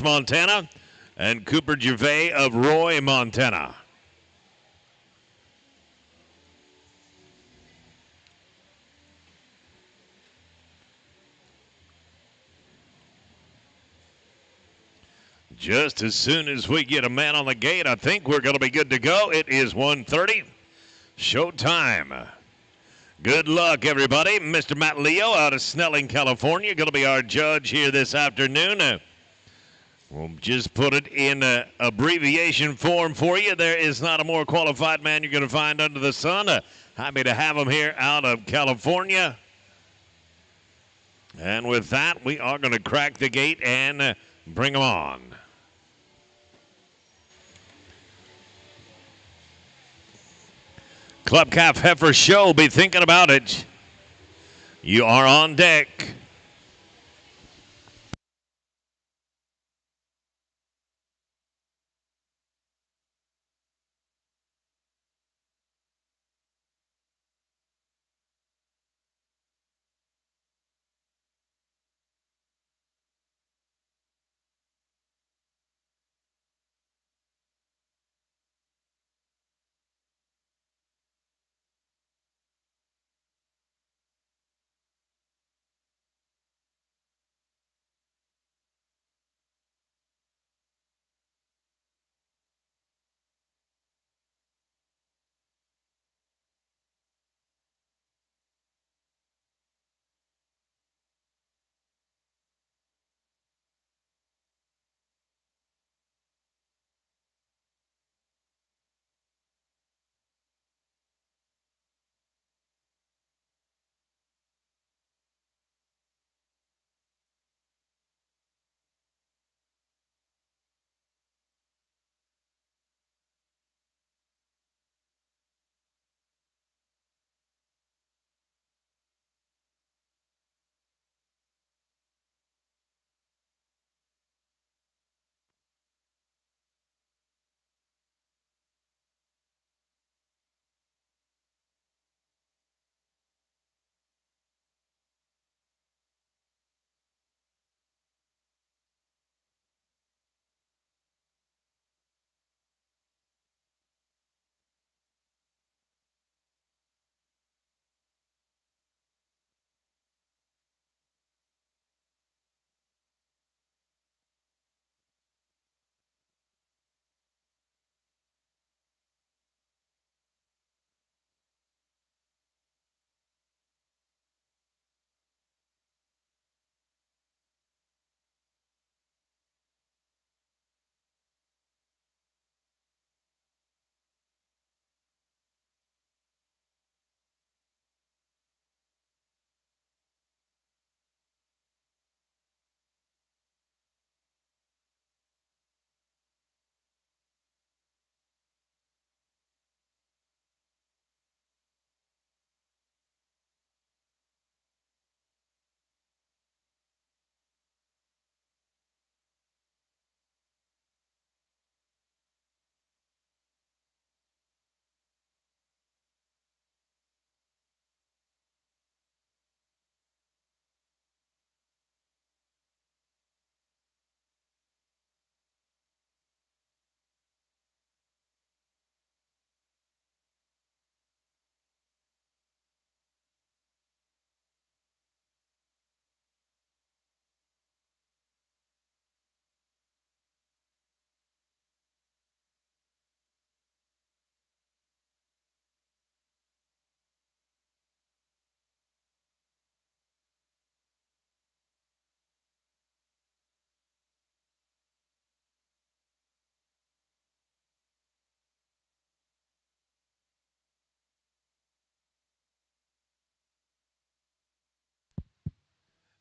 Montana, and Cooper Gervais of Roy, Montana. Just as soon as we get a man on the gate, I think we're going to be good to go. It is 1:30. Showtime. Good luck, everybody. Mr. Matt Leo out of Snelling, California, going to be our judge here this afternoon. We'll just put it in abbreviation form for you. There is not a more qualified man you're going to find under the sun. Happy to have him here out of California. And with that, we are going to crack the gate and bring him on. Club Calf Heifer Show, be thinking about it. You are on deck.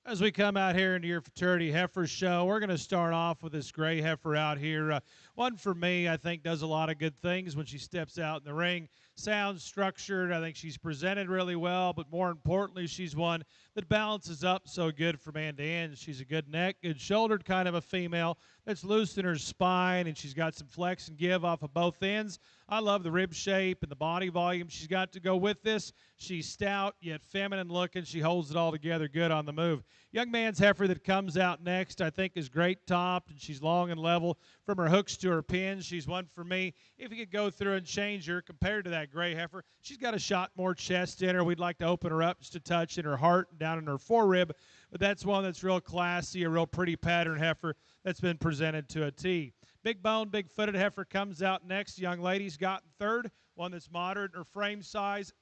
As we come out here into your Futurity Heifer Show, we're going to start off with this gray heifer out here. One for me, I think, does a lot of good things when she steps out in the ring. Sounds structured. I think she's presented really well, but more importantly, she's one that balances up so good from end to end. She's a good neck, good shouldered kind of a female that's loose in her spine, and she's got some flex and give off of both ends. I love the rib shape and the body volume she's got to go with this. She's stout yet feminine looking. She holds it all together good on the move. Young man's heifer that comes out next, I think, is great topped, and she's long and level from her hooks to her pins. She's one for me. If you could go through and change her compared to that gray heifer, she's got a shot more chest in her. We'd like to open her up just a touch in her heart and down in her forerib, but that's one that's real classy, a real pretty pattern heifer that's been presented to a T. Big bone, big footed heifer comes out next. Young lady's got in third, one that's moderate in her frame size,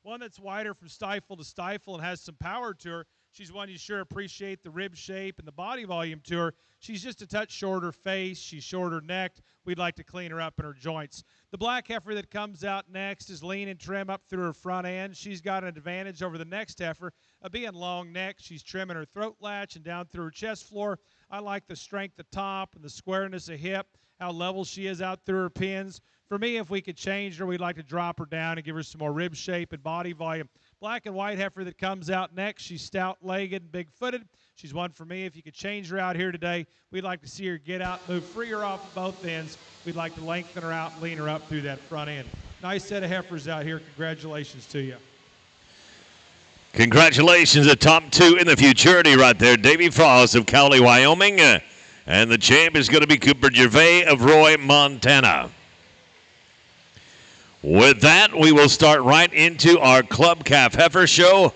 one that's wider from stifle to stifle and has some power to her. She's one you sure appreciate the rib shape and the body volume to her. She's just a touch shorter face. She's shorter necked. We'd like to clean her up in her joints. The black heifer that comes out next is lean and trim up through her front end. She's got an advantage over the next heifer of being long necked. She's trimming her throat latch and down through her chest floor. I like the strength of top and the squareness of hip, how level she is out through her pins. For me, if we could change her, we'd like to drop her down and give her some more rib shape and body volume. Black and white heifer that comes out next. She's stout-legged and big-footed. She's one for me. If you could change her out here today, we'd like to see her get out, move freer off both ends. We'd like to lengthen her out and lean her up through that front end. Nice set of heifers out here. Congratulations to you. Congratulations, the top two in the Futurity right there. Davy Frost of Cowley, Wyoming. And the champ is going to be Cooper Gervais of Roy, Montana. With that, we will start right into our Club Calf Heifer Show.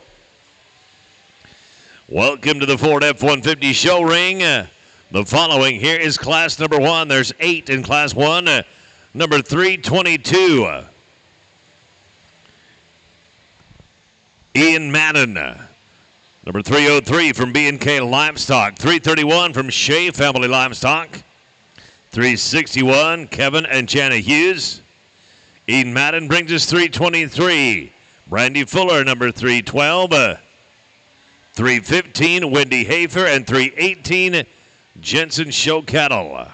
Welcome to the Ford F-150 show ring. The following here is class number 1. There's 8 in class 1. Number 322. Ian Madden. Number 303 from B&K Livestock. 331 from Shea Family Livestock. 361, Kevin and Jana Hughes. Ian Madden brings us 323. Brandy Fuller, number 312. 315, Wendy Heifer, and 318, Jensen Show Cattle.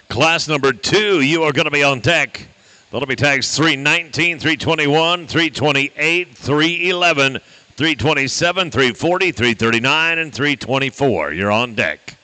Class number 2, you are going to be on deck. That'll be tags 319, 321, 328, 311, 327, 340, 339, and 324. You're on deck.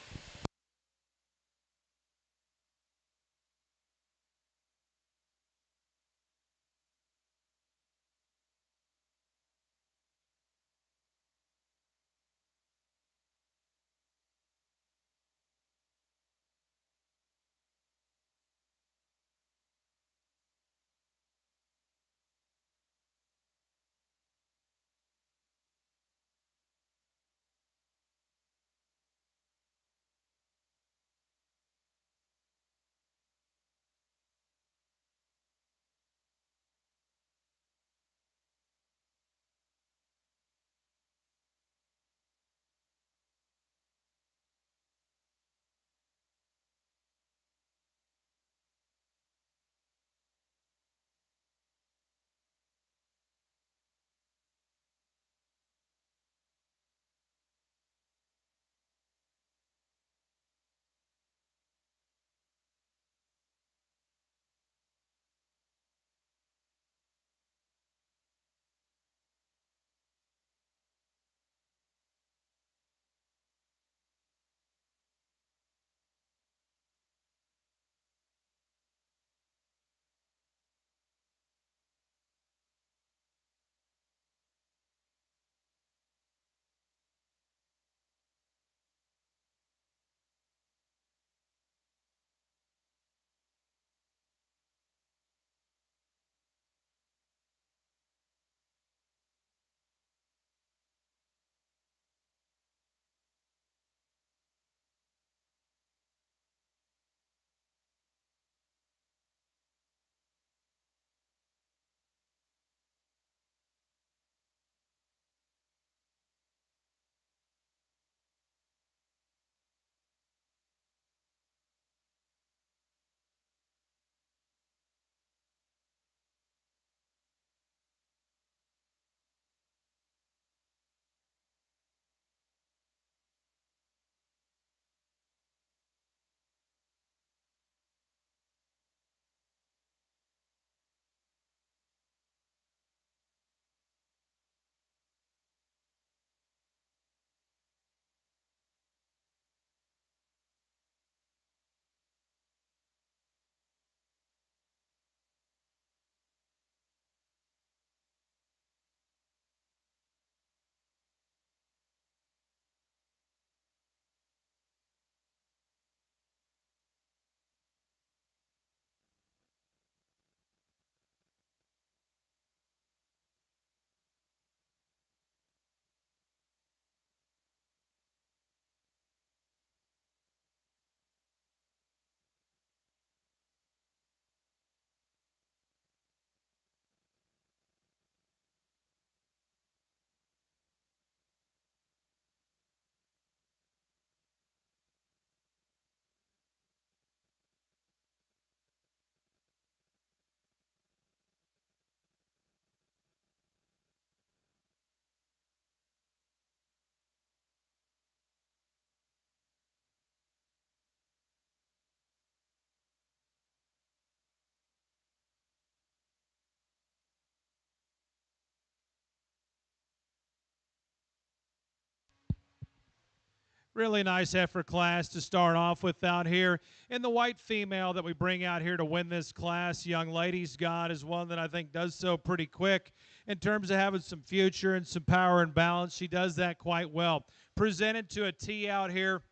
Really nice heifer class to start off with out here. And the white female that we bring out here to win this class, young lady's got, is one that I think does so pretty quick in terms of having some future and some power and balance. She does that quite well. Presented to a T out here,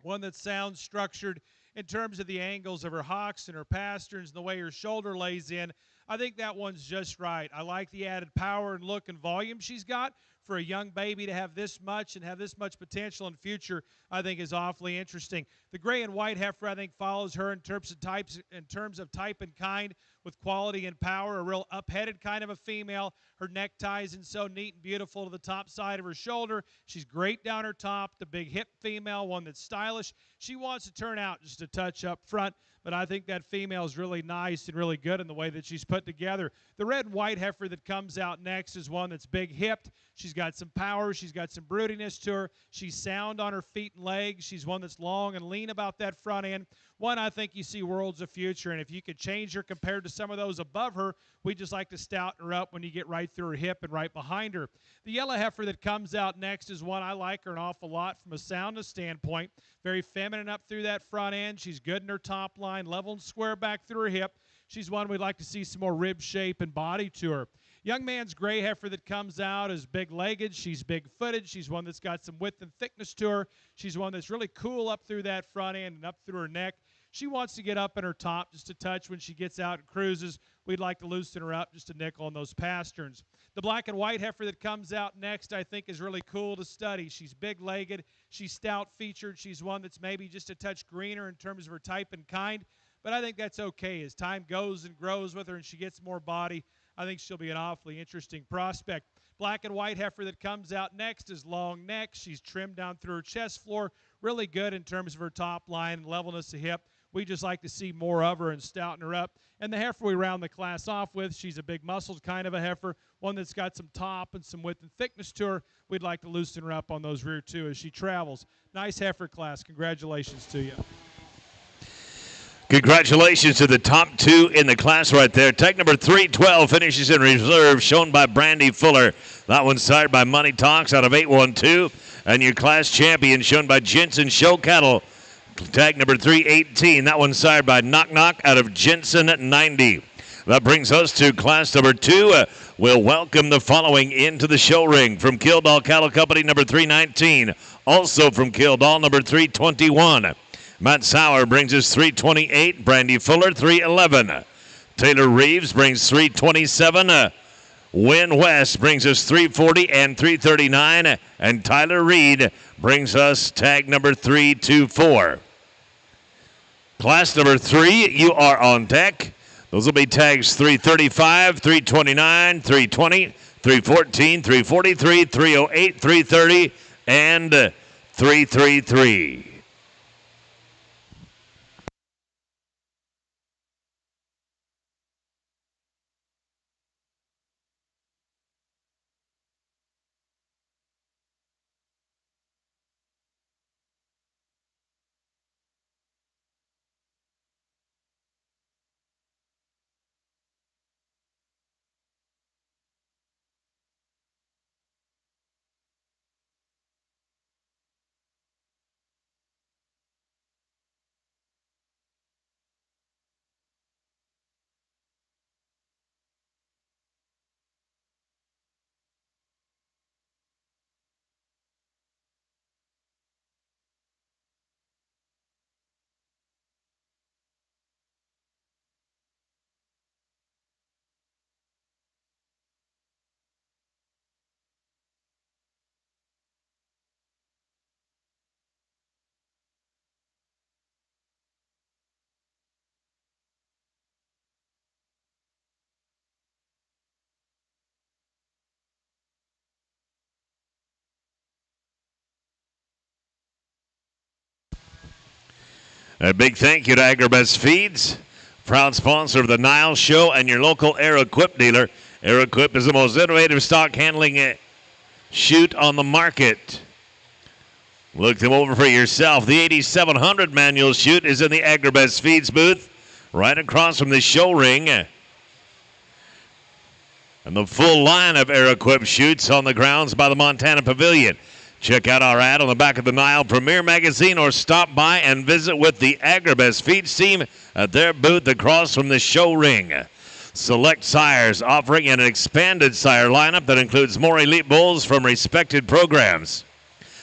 one that sounds structured in terms of the angles of her hocks and her pasterns and the way her shoulder lays in. I think that one's just right. I like the added power and look and volume she's got. For a young baby to have this much and have this much potential in the future, I think is awfully interesting. The gray and white heifer, I think, follows her in terms of type and kind, with quality and power. A real up-headed kind of a female. Her neckties and so neat and beautiful to the top side of her shoulder. She's great down her top. The big hip female, one that's stylish. She wants to turn out just a touch up front, but I think that female is really nice and really good in the way that she's put together. The red and white heifer that comes out next is one that's big-hipped. She's got some power. She's got some broodiness to her. She's sound on her feet and legs. She's one that's long and lean about that front end. One I think you see worlds of future, and if you could change her compared to some of those above her, we just like to stouten her up when you get right through her hip and right behind her. The yellow heifer that comes out next is one I like her an awful lot from a soundness standpoint. Very feminine up through that front end. She's good in her top line, level and square back through her hip. She's one we'd like to see some more rib shape and body to her. Young man's gray heifer that comes out is big-legged. She's big-footed. She's one that's got some width and thickness to her. She's one that's really cool up through that front end and up through her neck. She wants to get up in her top just a touch when she gets out and cruises. We'd like to loosen her up just a nickel on those pasterns. The black and white heifer that comes out next I think is really cool to study. She's big-legged. She's stout-featured. She's one that's maybe just a touch greener in terms of her type and kind, but I think that's okay. As time goes and grows with her and she gets more body, I think she'll be an awfully interesting prospect. Black and white heifer that comes out next is long neck. She's trimmed down through her chest floor. Really good in terms of her top line and levelness of hip. We just like to see more of her and stouten her up. And the heifer we round the class off with, she's a big muscled kind of a heifer, one that's got some top and some width and thickness to her. We'd like to loosen her up on those rear two as she travels. Nice heifer class. Congratulations to you. Congratulations to the top two in the class right there. Tag number 312 finishes in reserve, shown by Brandy Fuller. That one's sired by Money Talks out of 812. And your class champion shown by Jensen Show Cattle. Tag number 318. That one's sired by Knock Knock out of Jensen 90. That brings us to class number 2. We'll welcome the following into the show ring. From Kildall Cattle Company, number 319. Also from Kildall, number 321. Matt Sauer brings us 328. Brandy Fuller, 311. Taylor Reeves brings 327. Win West brings us 340 and 339. And Tyler Reed brings us tag number 324. Class number 3, you are on deck. Those will be tags 335, 329, 320, 314, 343, 308, 330, and 333. A big thank you to Agribest Feeds, proud sponsor of the NILE Show and your local AeroQuip dealer. AeroQuip is the most innovative stock handling chute on the market. Look them over for yourself. The 8700 manual chute is in the Agribest Feeds booth, right across from the show ring. And the full line of AeroQuip chutes on the grounds by the Montana Pavilion. Check out our ad on the back of the NILE Premier Magazine or stop by and visit with the Agribest Feeds team at their booth across from the show ring. Select Sires offering an expanded sire lineup that includes more elite bulls from respected programs.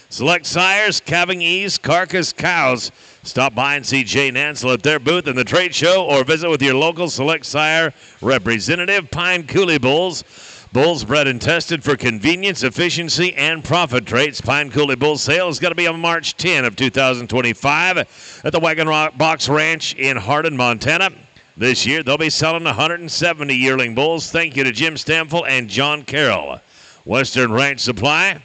Select Sires, Calving Ease, Carcass Cows. Stop by and see Jay Nansel at their booth in the trade show or visit with your local Select Sire representative. Pine Coulee Bulls. Bulls bred and tested for convenience, efficiency, and profit traits. Pine Coulee Bull sale is going to be on March 10 of 2025 at the Wagon Box Ranch in Hardin, Montana. This year, they'll be selling 170 yearling bulls. Thank you to Jim Stamfel and John Carroll. Western Ranch Supply,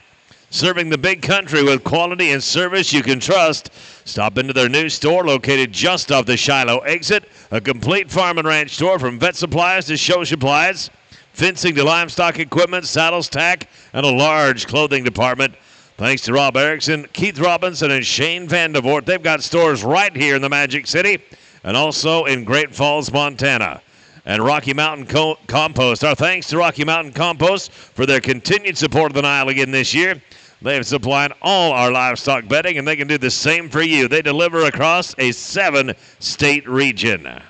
serving the big country with quality and service you can trust. Stop into their new store located just off the Shiloh exit. A complete farm and ranch store from vet supplies to show supplies, fencing to livestock equipment, saddles, tack, and a large clothing department. Thanks to Rob Erickson, Keith Robinson, and Shane Vandevort. They've got stores right here in the Magic City and also in Great Falls, Montana. And Rocky Mountain Compost. Our thanks to Rocky Mountain Compost for their continued support of the NILE again this year. They have supplied all our livestock bedding, and they can do the same for you. They deliver across a 7-state region.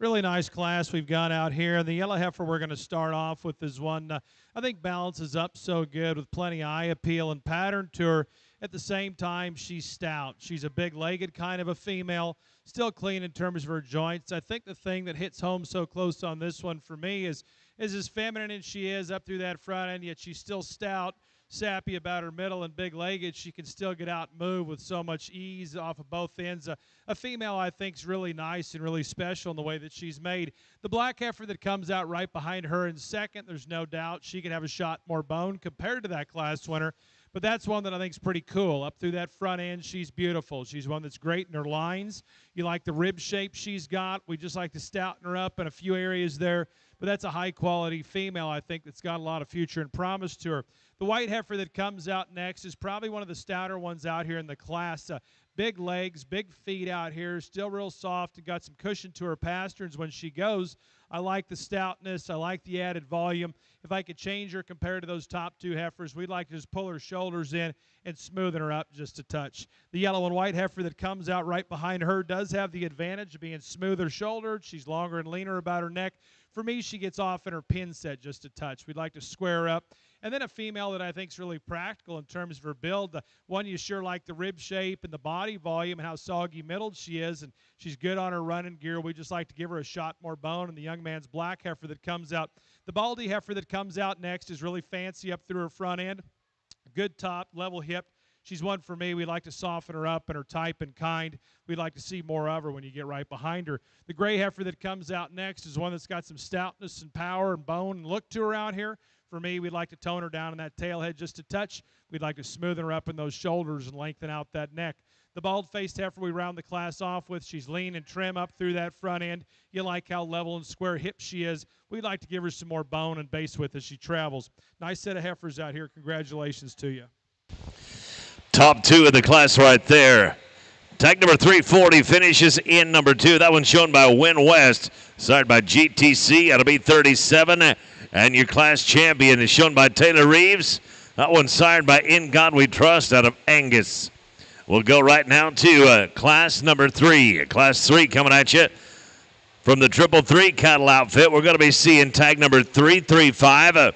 Really nice class we've got out here. The yellow heifer we're going to start off with is one I think balances up so good with plenty of eye appeal and pattern to her. At the same time, she's stout. She's a big-legged kind of a female, still clean in terms of her joints. I think the thing that hits home so close on this one for me is as feminine as she is up through that front end, yet she's still stout, sappy about her middle, and big-legged. She can still get out and move with so much ease off of both ends. A female I think is really nice and really special in the way that she's made. The black heifer that comes out right behind her in second, there's no doubt she can have a shot more bone compared to that class winner. But that's one that I think is pretty cool. Up through that front end, she's beautiful. She's one that's great in her lines. You like the rib shape she's got. We just like to stouten her up in a few areas there. But that's a high-quality female, I think, that's got a lot of future and promise to her. The white heifer that comes out next is probably one of the stouter ones out here in the class. Big legs, big feet out here, still real soft and got some cushion to her pasterns when she goes. I like the stoutness. I like the added volume. If I could change her compared to those top two heifers, we'd like to just pull her shoulders in and smoothen her up just a touch. The yellow and white heifer that comes out right behind her does have the advantage of being smoother shouldered. She's longer and leaner about her neck. For me, she gets off in her pin set just a touch. We'd like to square her up. And then a female that I think is really practical in terms of her build. One you sure like the rib shape and the body volume and how soggy middled she is. And she's good on her running gear. We just like to give her a shot more bone. And the young man's black heifer that comes out. The baldy heifer that comes out next is really fancy up through her front end. Good top, level hip. She's one for me. We like to soften her up and her type and kind. We'd like to see more of her when you get right behind her. The gray heifer that comes out next is one that's got some stoutness and power and bone and look to her out here. For me, we'd like to tone her down in that tail head just a touch. We'd like to smoothen her up in those shoulders and lengthen out that neck. The bald-faced heifer we round the class off with, she's lean and trim up through that front end. You like how level and square hips she is. We'd like to give her some more bone and base width as she travels. Nice set of heifers out here. Congratulations to you. Top two of the class right there. Tag number 340 finishes in number 2. That one's shown by Win West, started by GTC. That'll be 37. And your class champion is shown by Taylor Reeves. That one's sired by In God We Trust out of Angus. We'll go right now to class number 3. Class 3 coming at you from the 333 cattle outfit. We're going to be seeing tag number 335.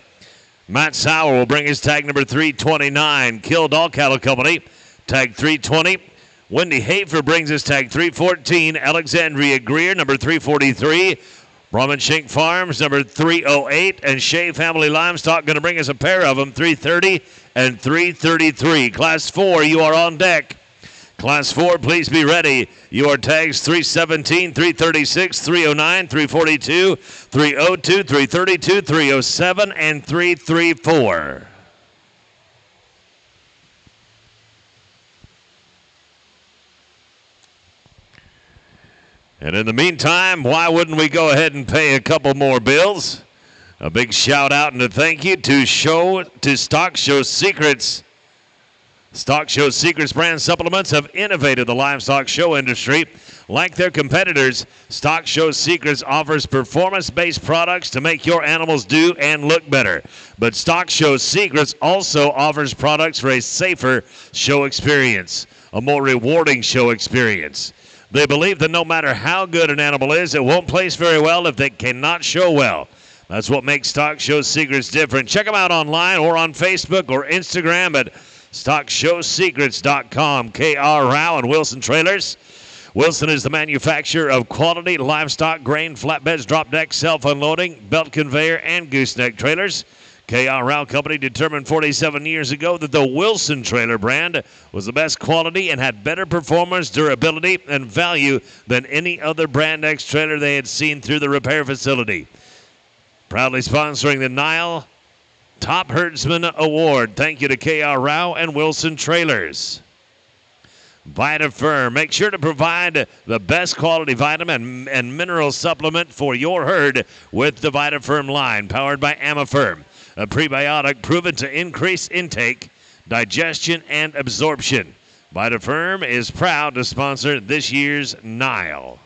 Matt Sauer will bring his tag number 329. Kildall Cattle Company, tag 320. Wendy Heifer brings his tag 314. Alexandria Greer, number 343. Brahman Shink Farms, number 308. And Shea Family Livestock going to bring us a pair of them, 330 and 333. Class 4, you are on deck. Class 4, please be ready. Your tags 317, 336, 309, 342, 302, 332, 307, and 334. And in the meantime, why wouldn't we go ahead and pay a couple more bills? A big shout out and a thank you to Stock Show Secrets. Stock Show Secrets brand supplements have innovated the livestock show industry. Like their competitors, Stock Show Secrets offers performance-based products to make your animals do and look better. But Stock Show Secrets also offers products for a safer show experience, a more rewarding show experience. They believe that no matter how good an animal is, it won't place very well if they cannot show well. That's what makes Stock Show Secrets different. Check them out online or on Facebook or Instagram at StockShowSecrets.com. K.R. Rao and Wilson Trailers. Wilson is the manufacturer of quality livestock, grain, flatbeds, drop deck, self-unloading, belt conveyor, and gooseneck trailers. K.R. Rao Company determined 47 years ago that the Wilson trailer brand was the best quality and had better performance, durability, and value than any other Brand X trailer they had seen through the repair facility. Proudly sponsoring the NILE Top Herdsman Award. Thank you to K.R. Rao and Wilson Trailers. VitaFirm. Make sure to provide the best quality vitamin and mineral supplement for your herd with the VitaFirm line, powered by Amifirm, a prebiotic proven to increase intake, digestion, and absorption. VitaFirm is proud to sponsor this year's NILE.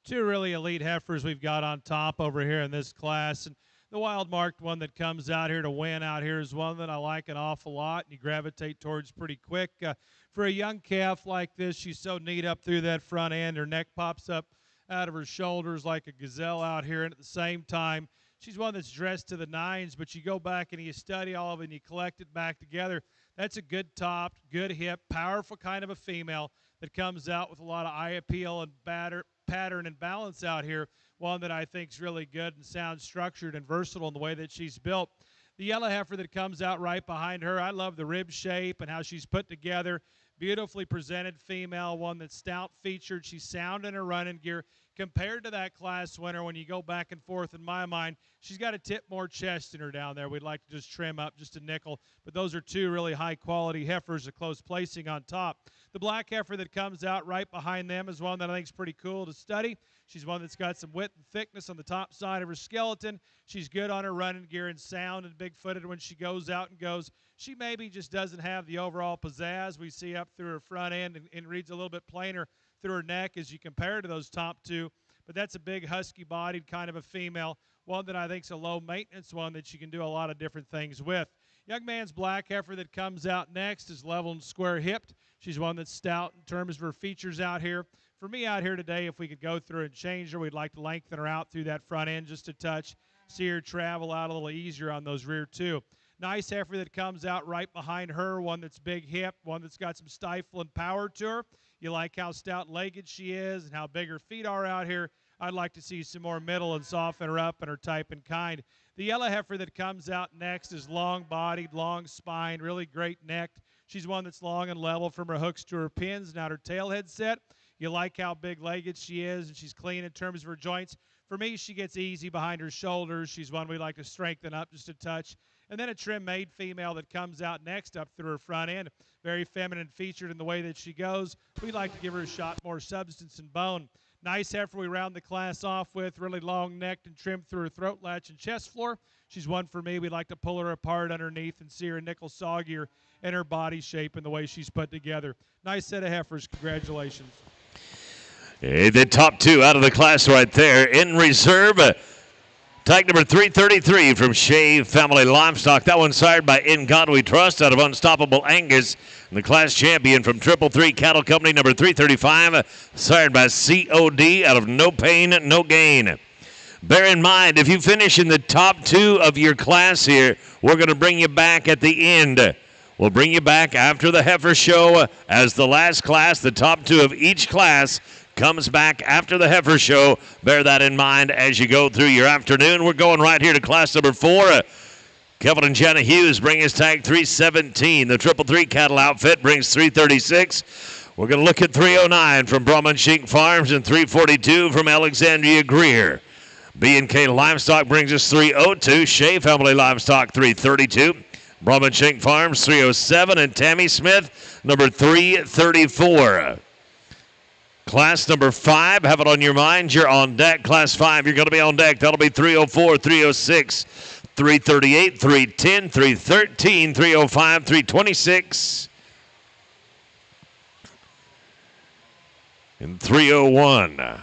two really elite heifers we've got on top over here in this class. And the wild marked one that comes out here to win out here is one that I like an awful lot and you gravitate towards pretty quick. For a young calf like this, she's so neat up through that front end. Her neck pops up out of her shoulders like a gazelle out here. And at the same time, she's one that's dressed to the nines, but you go back and you study all of it and you collect it back together. That's a good top, good hip, powerful kind of a female that comes out with a lot of eye appeal and pattern and balance out here. One that I think is really good and sound structured and versatile in the way that she's built. The yellow heifer that comes out right behind her, I love the rib shape and how she's put together. Beautifully presented female, one that's stout featured. She's sound in her running gear. Compared to that class winner, when you go back and forth, in my mind, she's got a tip more chest in her down there. We'd like to just trim up just a nickel. But those are two really high-quality heifers, a close placing on top. The black heifer that comes out right behind them is one that I think is pretty cool to study. She's one that's got some width and thickness on the top side of her skeleton. She's good on her running gear and sound and big-footed when she goes out and goes. She maybe just doesn't have the overall pizzazz we see up through her front end and reads a little bit plainer through her neck as you compare to those top two. But that's a big, husky-bodied kind of a female, one that I think is a low-maintenance one that you can do a lot of different things with. Young man's black heifer that comes out next is level and square-hipped. She's one that's stout in terms of her features out here. For me out here today, if we could go through and change her, we'd like to lengthen her out through that front end just a touch, see her travel out a little easier on those rear two. Nice heifer that comes out right behind her, one that's big hip, one that's got some stifle and power to her. You like how stout-legged she is and how big her feet are out here. I'd like to see some more middle and soften her up in her type and kind. The yellow heifer that comes out next is long-bodied, long-spined, really great-necked. She's one that's long and level from her hooks to her pins, not her tail head set. You like how big-legged she is, and she's clean in terms of her joints. For me, she gets easy behind her shoulders. She's one we like to strengthen up just a touch. And then a trim-made female that comes out next up through her front end. Very feminine featured in the way that she goes. We like to give her a shot more substance and bone. Nice heifer we round the class off with, really long-necked and trimmed through her throat latch and chest floor. She's one for me. We like to pull her apart underneath and see her nickel saw gear and her body shape and the way she's put together. Nice set of heifers. Congratulations. The top two out of the class right there. In reserve, tag number 333 from Shea Family Livestock. That one sired by In God We Trust out of Unstoppable Angus. And the class champion from 333 Cattle Company, number 335, sired by COD out of No Pain, No Gain. Bear in mind, if you finish in the top two of your class here, we're going to bring you back at the end. We'll bring you back after the heifer show as the last class. The top two of each class comes back after the heifer show. Bear that in mind as you go through your afternoon. We're going right here to class number 4. Kevin and Jenna Hughes bring us tag 317. The 333 Cattle Outfit brings 336. We're going to look at 309 from Brahman Shink Farms and 342 from Alexandria Greer. B&K Livestock brings us 302. Shea Family Livestock 332. Brahman Shink Farms 307. And Tammy Smith number 334. Class number 5, have it on your mind. You're on deck. Class 5, you're going to be on deck. That'll be 304, 306, 338, 310, 313, 305, 326, and 301.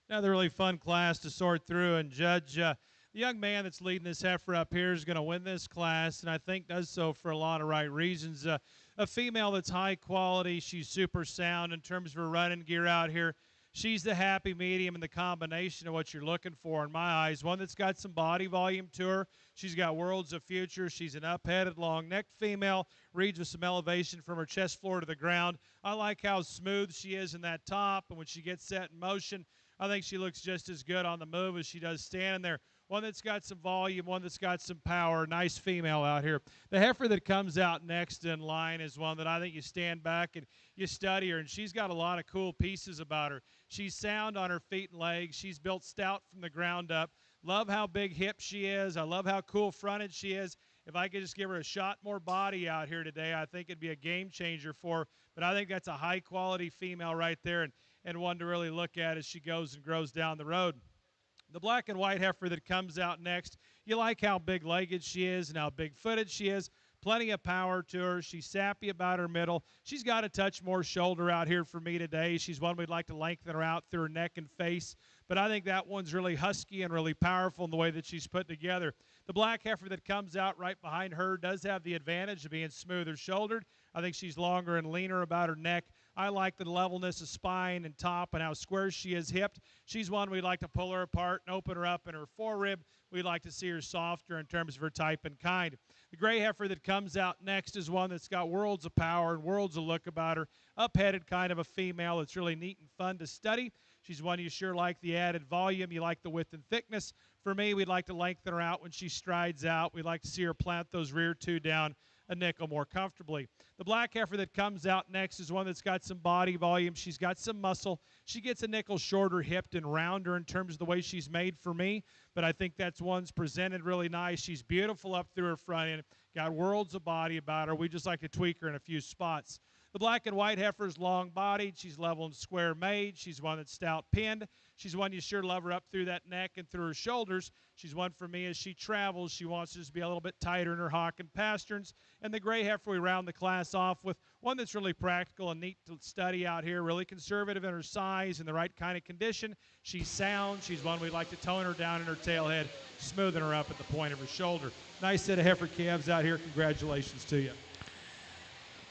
Another really fun class to sort through and judge. The young man that's leading this heifer up here is going to win this class, and I think does so for a lot of right reasons. A female that's high quality. She's super sound in terms of her running gear out here. She's the happy medium and the combination of what you're looking for in my eyes. One that's got some body volume to her. She's got worlds of future. She's an up-headed, long-necked female. Reads with some elevation from her chest floor to the ground. I like how smooth she is in that top, and when she gets set in motion, I think she looks just as good on the move as she does standing there. One that's got some volume, one that's got some power. Nice female out here. The heifer that comes out next in line is one that I think you stand back and you study her, and she's got a lot of cool pieces about her. She's sound on her feet and legs. She's built stout from the ground up. Love how big hip she is. I love how cool fronted she is. If I could just give her a shot more body out here today, I think it'd be a game changer for her. But I think that's a high-quality female right there, and one to really look at as she goes and grows down the road. The black and white heifer that comes out next, you like how big-legged she is and how big-footed she is. Plenty of power to her. She's sappy about her middle. She's got a touch more shoulder out here for me today. She's one we'd like to lengthen her out through her neck and face. But I think that one's really husky and really powerful in the way that she's put together. The black heifer that comes out right behind her does have the advantage of being smoother shouldered. I think she's longer and leaner about her neck. I like the levelness of spine and top and how square she is hipped. She's one we'd like to pull her apart and open her up in her forerib. We'd like to see her softer in terms of her type and kind. The gray heifer that comes out next is one that's got worlds of power and worlds of look about her. Up-headed kind of a female that's really neat and fun to study. She's one you sure like the added volume. You like the width and thickness. For me, we'd like to lengthen her out when she strides out. We'd like to see her plant those rear two down a nickel more comfortably. The black heifer that comes out next is one that's got some body volume. She's got some muscle. She gets a nickel shorter hipped and rounder in terms of the way she's made for me, but I think that's one's presented really nice. She's beautiful up through her front end, got worlds of body about her. We just like to tweak her in a few spots. The black and white heifer is long-bodied. She's level and square made. She's one that's stout pinned. She's one you sure love her up through that neck and through her shoulders. She's one for me as she travels. She wants to just be a little bit tighter in her hock and pasterns. And the gray heifer, we round the class off with one that's really practical and neat to study out here, really conservative in her size and the right kind of condition. She's sound. She's one we'd like to tone her down in her tail head, smoothing her up at the point of her shoulder. Nice set of heifer calves out here. Congratulations to you.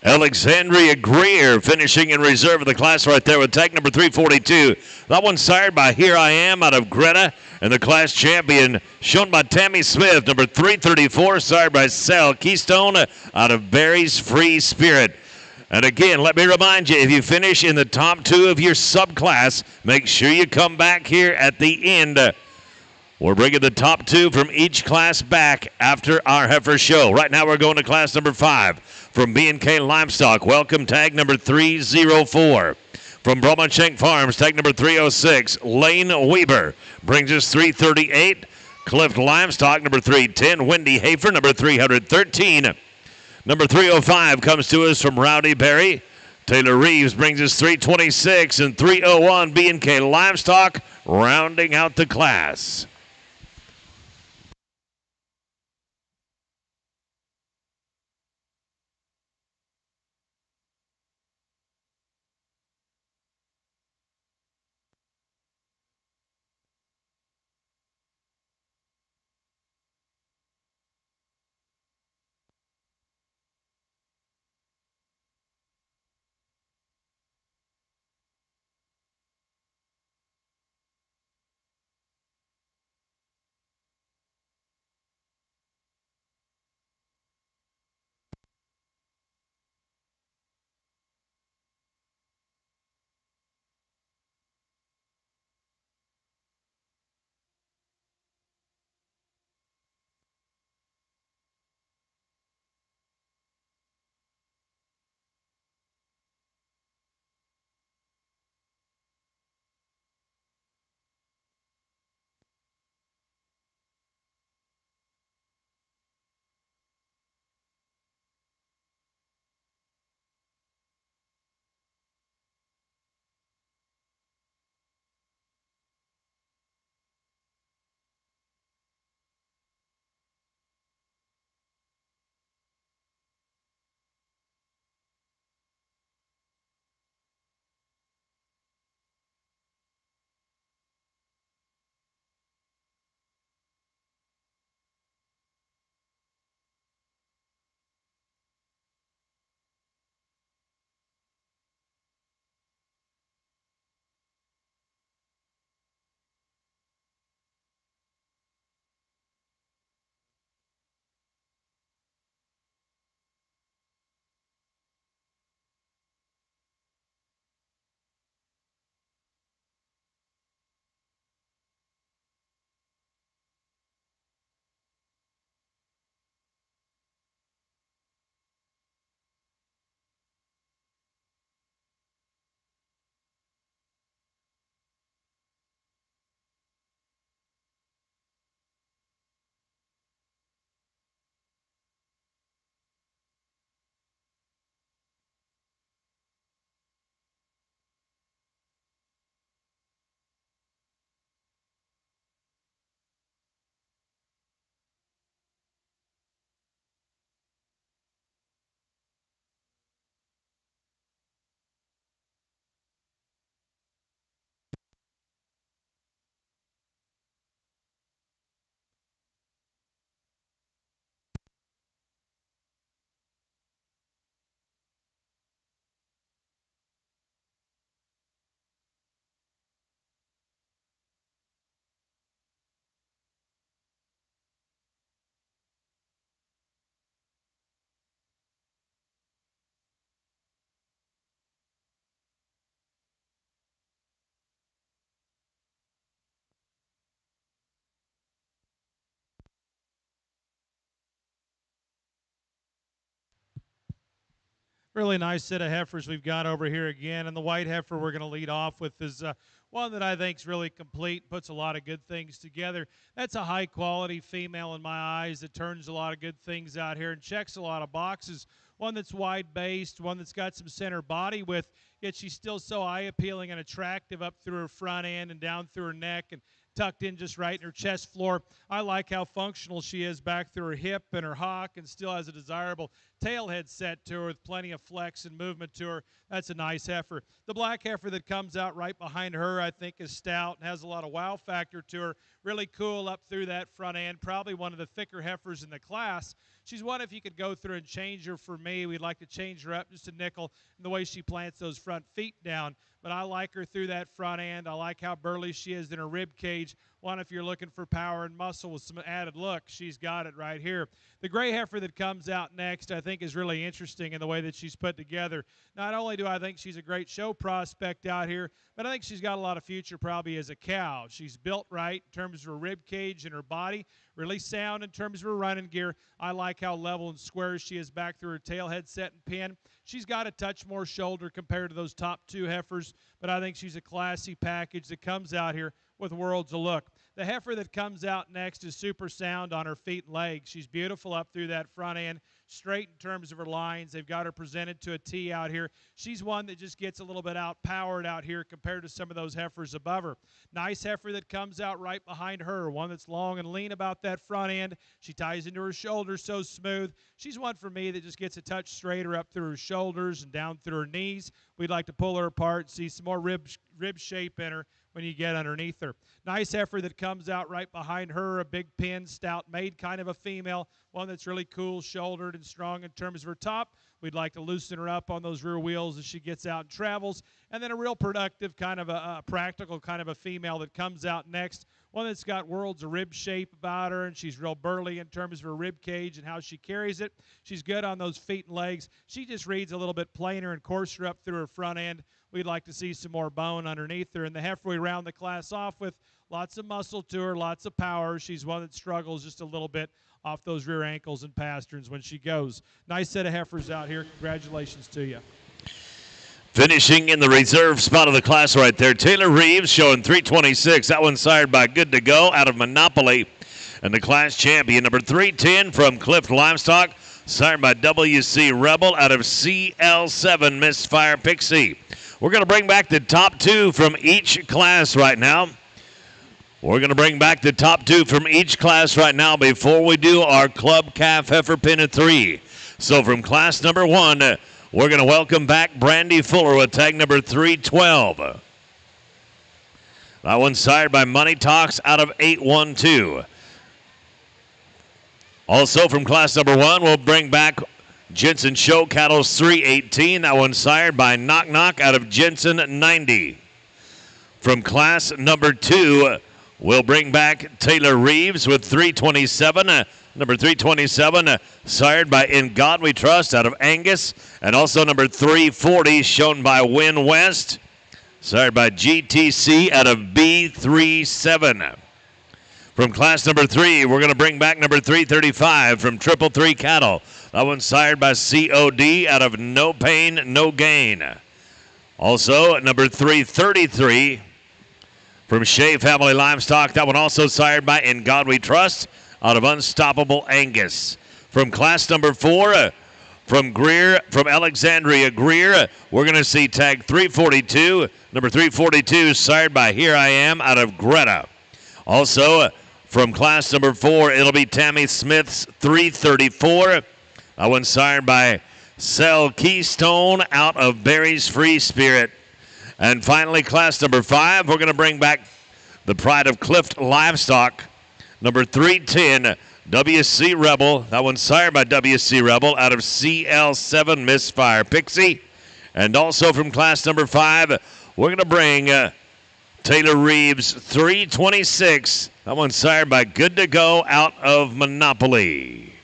Alexandria Greer finishing in reserve of the class right there with tag number 342. That one sired by Here I Am out of Greta, and the class champion shown by Tammy Smith, number 334, sired by Sal Keystone out of Barry's Free Spirit. And again, let me remind you, if you finish in the top two of your subclass, make sure you come back here at the end. We're bringing the top two from each class back after our heifer show. Right now we're going to class number 5 from B&K Livestock. Welcome tag number 304. From Bromachenk Farms, tag number 306, Lane Weber brings us 338. Clift Livestock, number 310. Wendy Heifer, number 313. Number 305 comes to us from Rowdy Berry. Taylor Reeves brings us 326, and 301 B&K Livestock rounding out the class. Really nice set of heifers we've got over here again. And the white heifer we're going to lead off with is one that I think is really complete, puts a lot of good things together. That's a high-quality female in my eyes that turns a lot of good things out here and checks a lot of boxes. One that's wide-based, one that's got some center body width, yet she's still so eye-appealing and attractive up through her front end and down through her neck and tucked in just right in her chest floor. I like how functional she is back through her hip and her hock, and still has a desirable tail head set to her with plenty of flex and movement to her. That's a nice heifer. The black heifer that comes out right behind her, I think, is stout and has a lot of wow factor to her. Really cool up through that front end. Probably one of the thicker heifers in the class. She's one, if you could go through and change her for me, we'd like to change her up just a nickel in the way she plants those front feet down. But I like her through that front end. I like how burly she is in her rib cage. One, if you're looking for power and muscle with some added look, she's got it right here. The gray heifer that comes out next, I think, is really interesting in the way that she's put together. Not only do I think she's a great show prospect out here, but I think she's got a lot of future probably as a cow. She's built right in terms of her rib cage and her body, really sound in terms of her running gear. I like how level and square she is back through her tail head set and pin. She's got a touch more shoulder compared to those top two heifers, but I think she's a classy package that comes out here with worlds of look. The heifer that comes out next is super sound on her feet and legs. She's beautiful up through that front end, straight in terms of her lines. They've got her presented to a T out here. She's one that just gets a little bit outpowered out here compared to some of those heifers above her. Nice heifer that comes out right behind her, one that's long and lean about that front end. She ties into her shoulders so smooth. She's one for me that just gets a touch straighter up through her shoulders and down through her knees. We'd like to pull her apart, see some more rib shape in her when you get underneath her. Nice heifer that comes out right behind her, a big pin, stout made kind of a female, one that's really cool shouldered and strong in terms of her top. We'd like to loosen her up on those rear wheels as she gets out and travels. And then a real productive kind of a practical kind of a female that comes out next, one that's got worlds of rib shape about her, and she's real burly in terms of her rib cage and how she carries it. She's good on those feet and legs. She just reads a little bit plainer and coarser up through her front end. We'd like to see some more bone underneath her. And the heifer we round the class off with, lots of muscle to her, lots of power. She's one that struggles just a little bit off those rear ankles and pasterns when she goes. Nice set of heifers out here. Congratulations to you. Finishing in the reserve spot of the class right there, Taylor Reeves showing 326. That one sired by Good to Go out of Monopoly. And the class champion, number 310 from Cliff Livestock, sired by WC Rebel out of CL7 Misfire Pixie. We're going to bring back the top two from each class right now. We're going to bring back the top two from each class right now before we do our Club Calf Heifer Pin of 3. So from class number 1, we're going to welcome back Brandy Fuller with tag number 312. That one sired by Money Talks out of 812. Also from class number 1, we'll bring back Jensen Show Cattle's 318. That one sired by Knock Knock out of Jensen 90. From class number 2, we'll bring back Taylor Reeves with 327. Number 327 sired by In God We Trust out of Angus. And also number 340 shown by Win West, sired by GTC out of B37. From class number 3, we're going to bring back number 335 from Triple Three Cattle. That one sired by COD out of No Pain, No Gain. Also, number 333 from Shea Family Livestock. That one also sired by In God We Trust out of Unstoppable Angus. From class number 4, from Alexandria Greer, we're going to see tag 342. Number 342 sired by Here I Am out of Greta. Also, from class number 4, it'll be Tammy Smith's 334. That one sired by Cell Keystone out of Barry's Free Spirit. And finally, class number 5, we're going to bring back the Pride of Clift Livestock, number 310, WC Rebel. That one sired by WC Rebel out of CL7 Misfire Pixie. And also from class number 5, we're going to bring Taylor Reeves 326. That one sired by Good to Go out of Monopoly.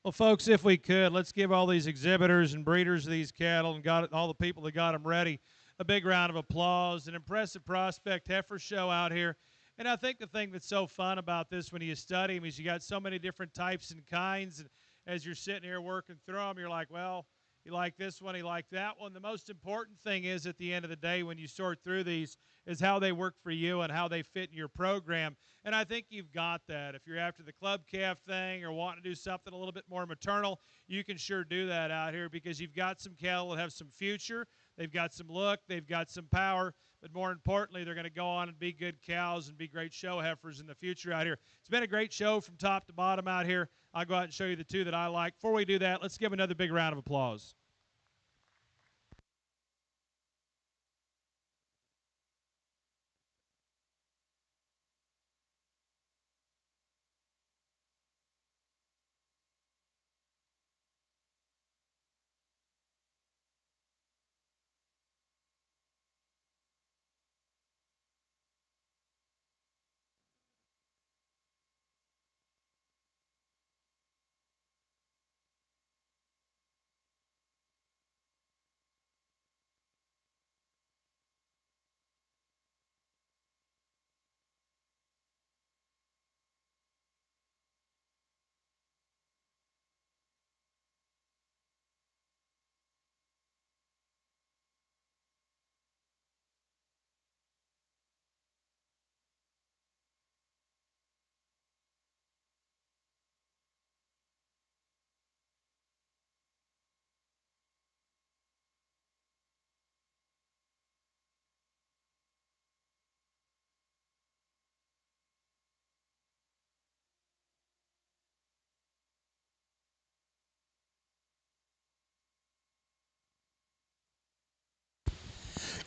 Well, folks, if we could, let's give all these exhibitors and breeders of these cattle and all the people that got them ready a big round of applause. An impressive prospect heifer show out here. And I think the thing that's so fun about this when you study them is you got so many different types and kinds. And as you're sitting here working through them, you're like, well, you like this one, you like that one. The most important thing is at the end of the day when you sort through these is how they work for you and how they fit in your program. And I think you've got that. If you're after the club calf thing or wanting to do something a little bit more maternal, you can sure do that out here because you've got some cattle that have some future. They've got some look. They've got some power. But more importantly, they're going to go on and be good cows and be great show heifers in the future out here. It's been a great show from top to bottom out here. I'll go out and show you the two that I like. Before we do that, let's give another big round of applause.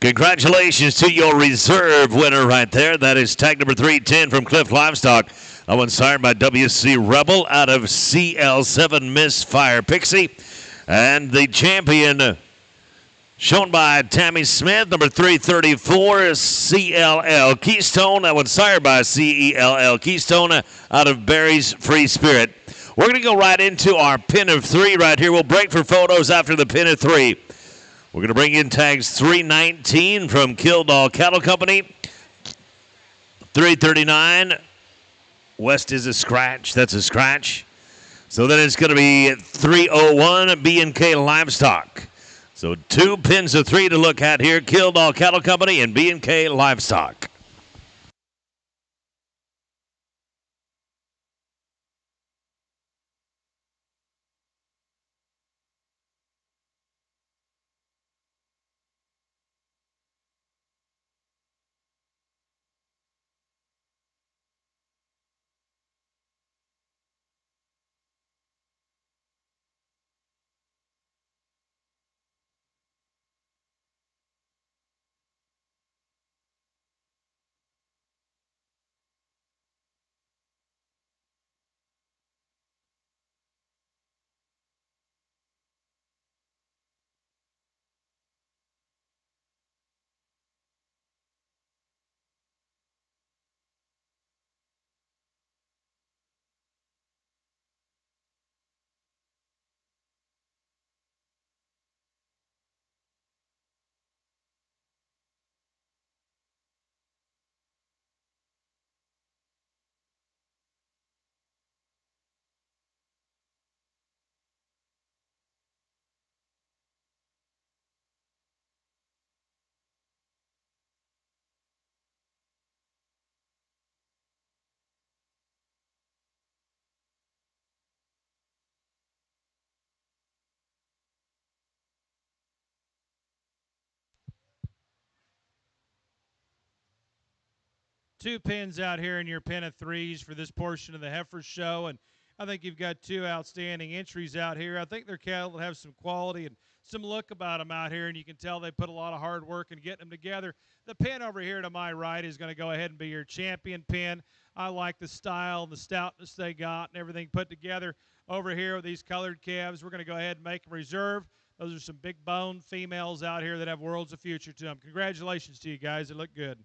Congratulations to your reserve winner right there. That is tag number 310 from Cliff Livestock. That one sired by WC Rebel out of CL7 Misfire Pixie. And the champion shown by Tammy Smith, number 334, CLL Keystone. That one sired by CELL Keystone out of Barry's Free Spirit. We're going to go right into our pin of three right here. We'll break for photos after the pin of three. We're going to bring in tags 319 from Kildall Cattle Company. 339. West is a scratch. That's a scratch. So then it's going to be 301 B&K Livestock. So two pins of three to look at here. Kildall Cattle Company and B&K Livestock. Two pins out here in your pin of threes for this portion of the heifer show, and I think you've got two outstanding entries out here. I think they're cattle that have some quality and some look about them out here, and you can tell they put a lot of hard work in getting them together. The pin over here to my right is going to go ahead and be your champion pin. I like the style and the stoutness they got and everything put together over here with these colored calves. We're going to go ahead and make them reserve. Those are some big bone females out here that have worlds of future to them. Congratulations to you guys. They look good.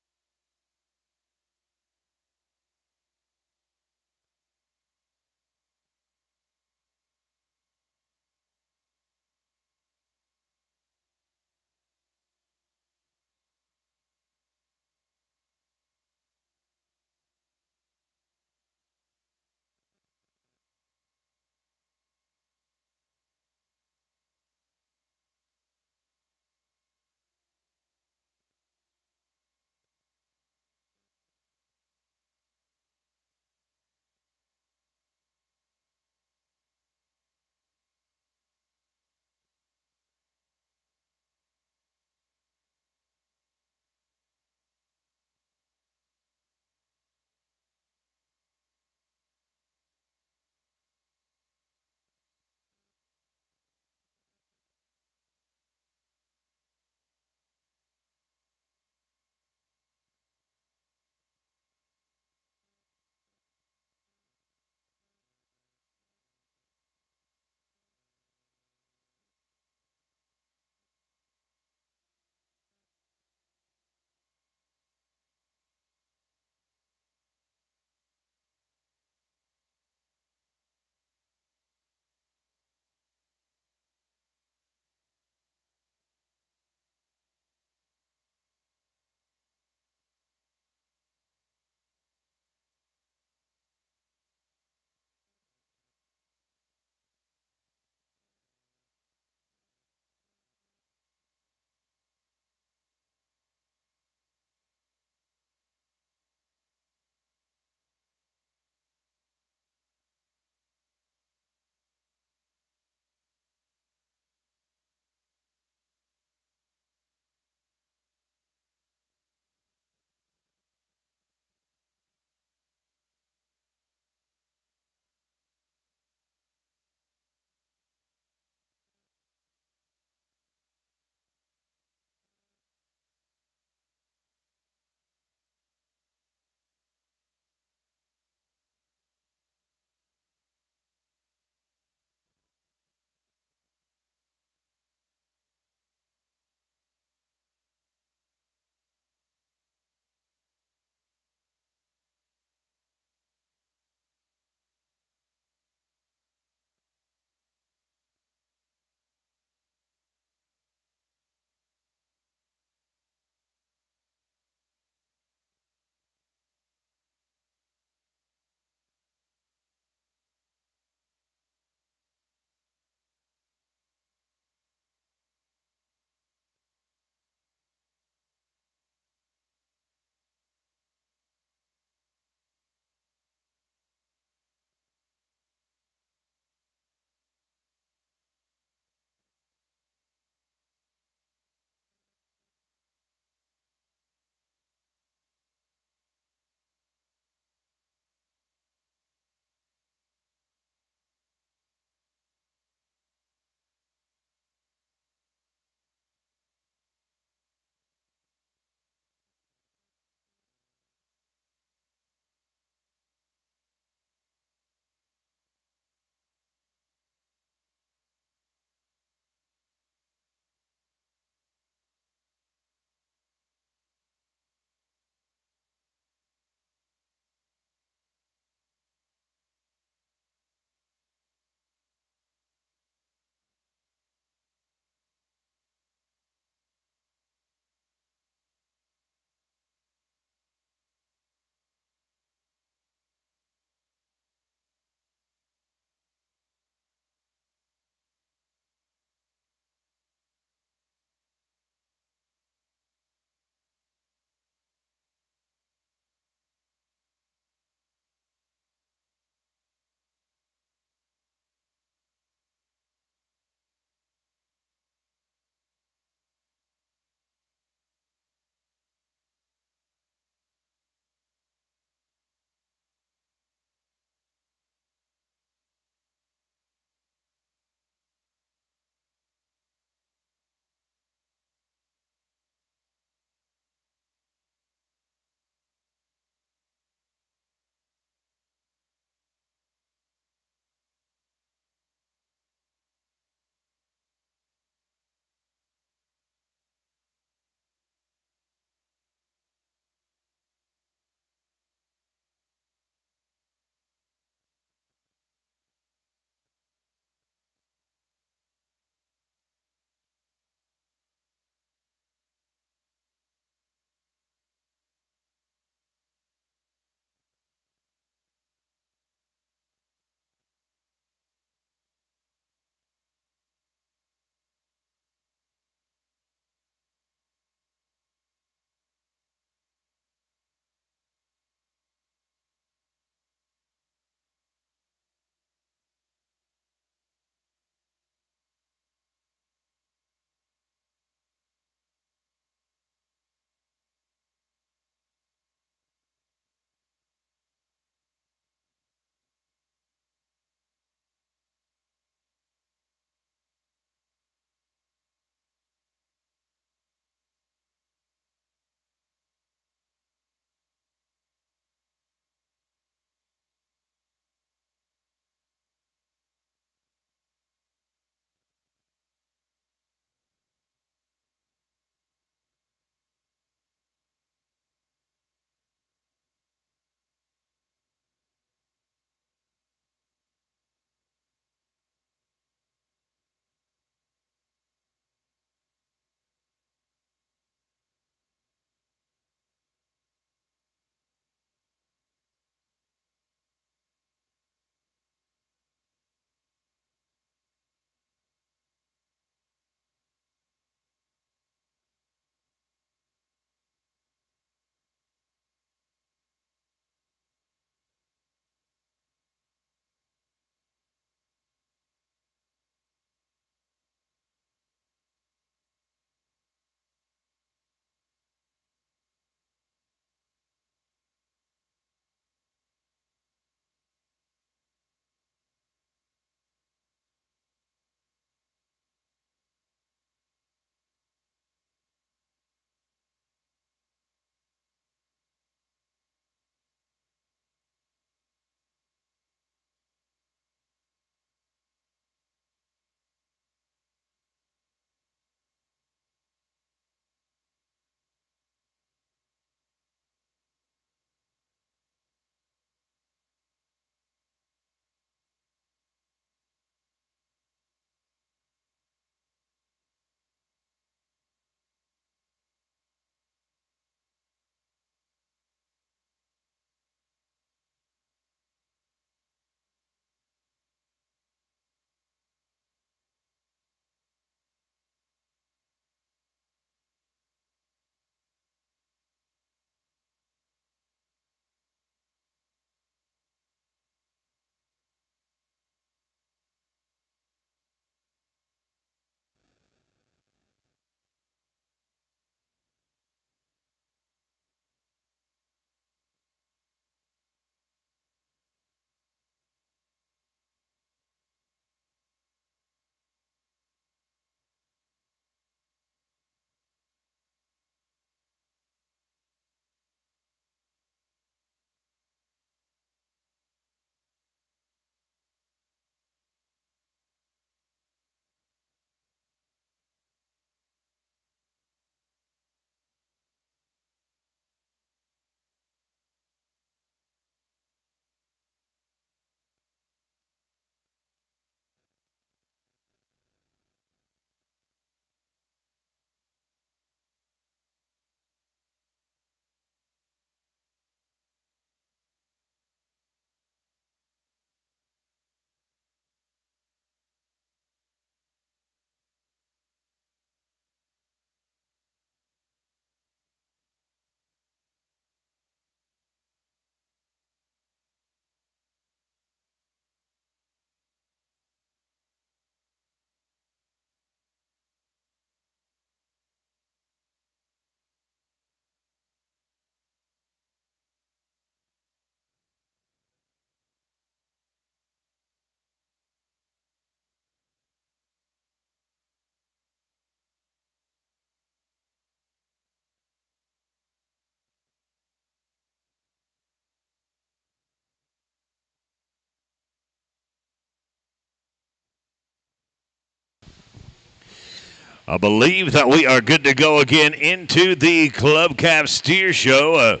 I believe that we are good to go again into the Club Calf Steer Show.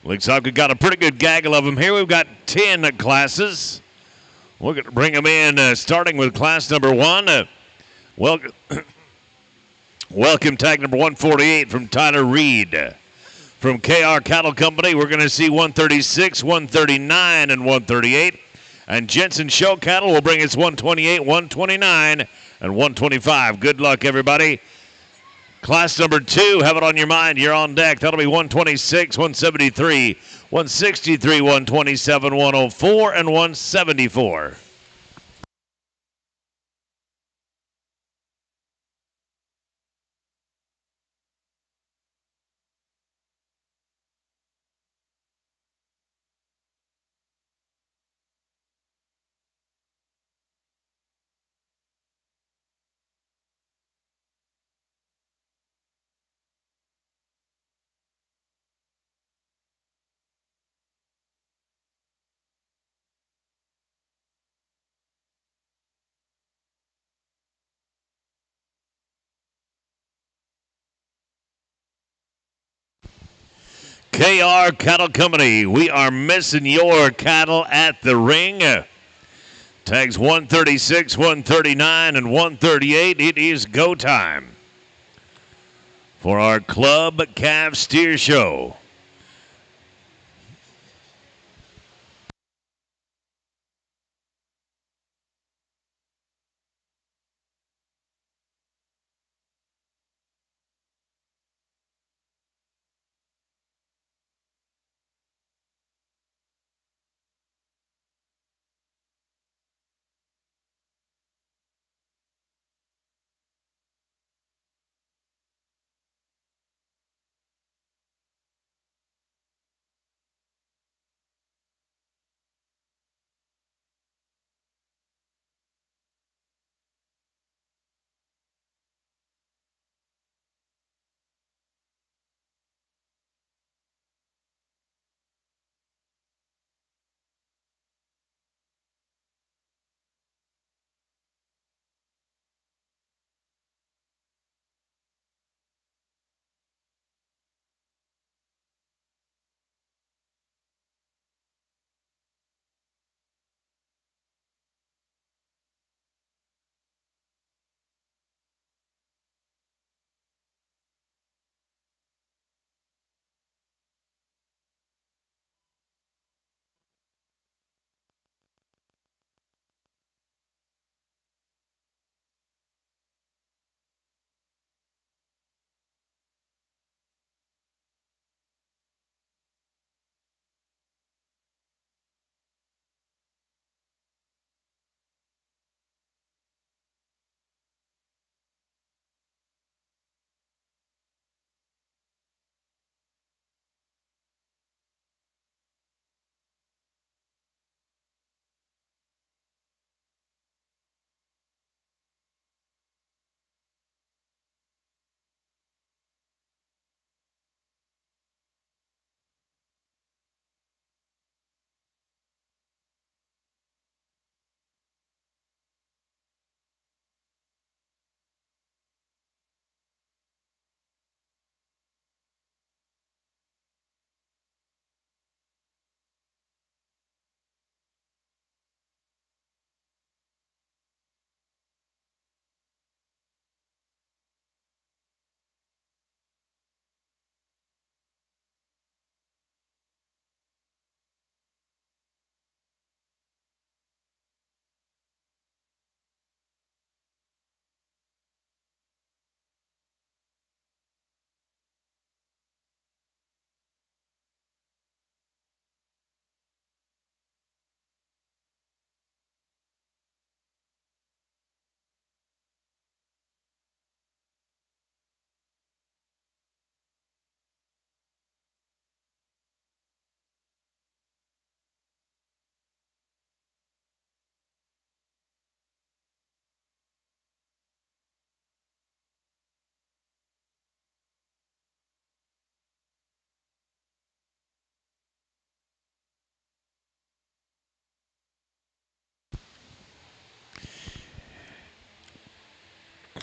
Looks like we've got a pretty good gaggle of them here. We've got 10 classes. We're going to bring them in, starting with class number 1. Welcome, welcome tag number 148 from Tyler Reed. From KR Cattle Company, we're going to see 136, 139, and 138. And Jensen Show Cattle will bring us 128, 129, and 125. Good luck, everybody. Class number 2, have it on your mind. You're on deck. That'll be 126, 173, 163, 127, 104, and 174. KR Cattle Company, we are missing your cattle at the ring. Tags 136, 139, and 138. It is go time for our Club Calf Steer Show.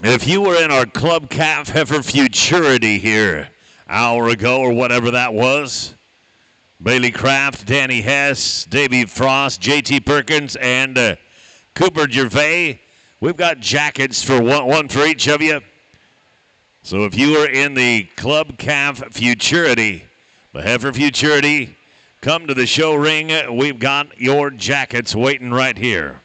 If you were in our Club Calf Heifer Futurity here hour ago or whatever that was, Bailey Kraft, Danny Hess, Davey Frost, J.T. Perkins, and Cooper Gervais, we've got jackets for one for each of you. So if you are in the Club Calf Futurity, the Heifer Futurity, come to the show ring. We've got your jackets waiting right here.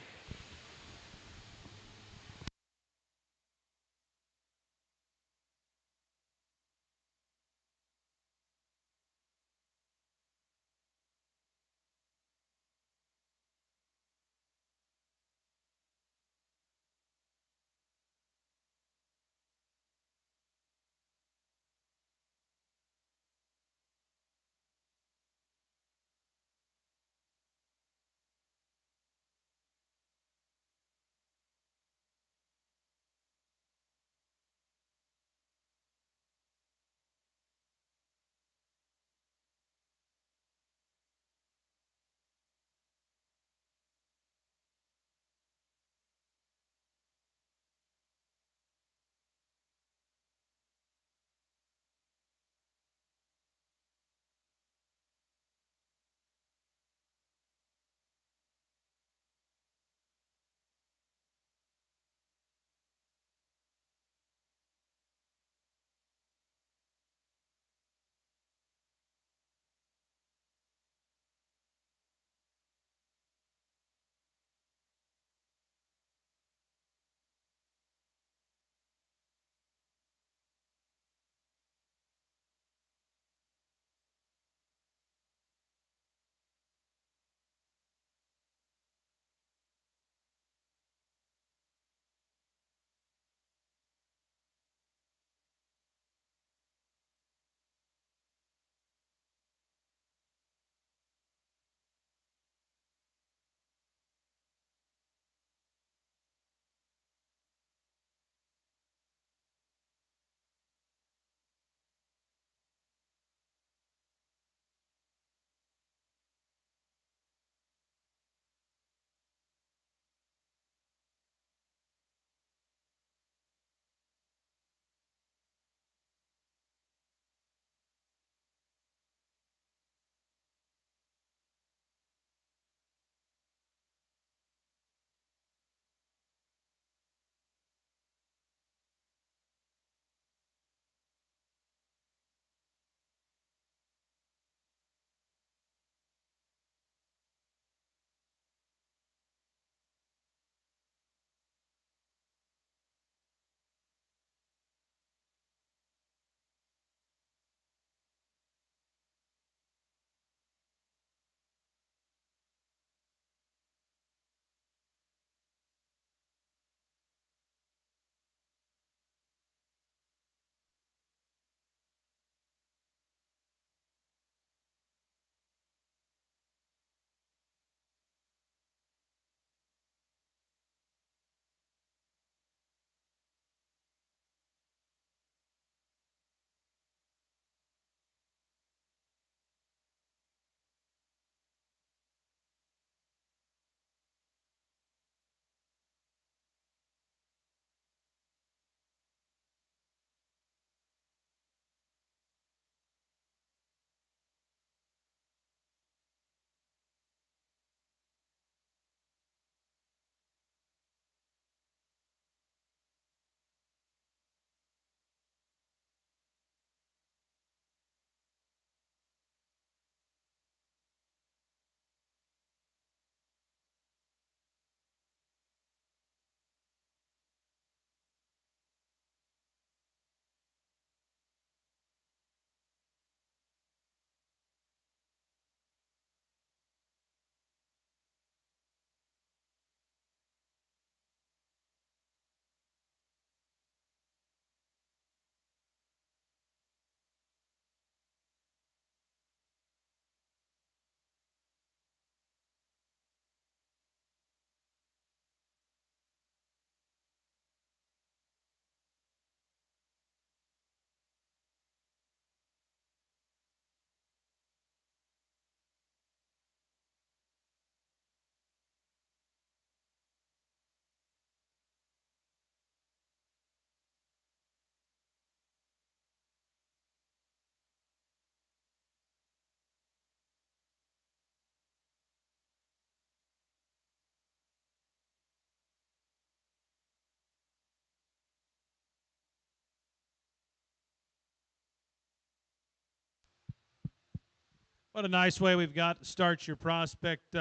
What a nice way we've got to start your prospect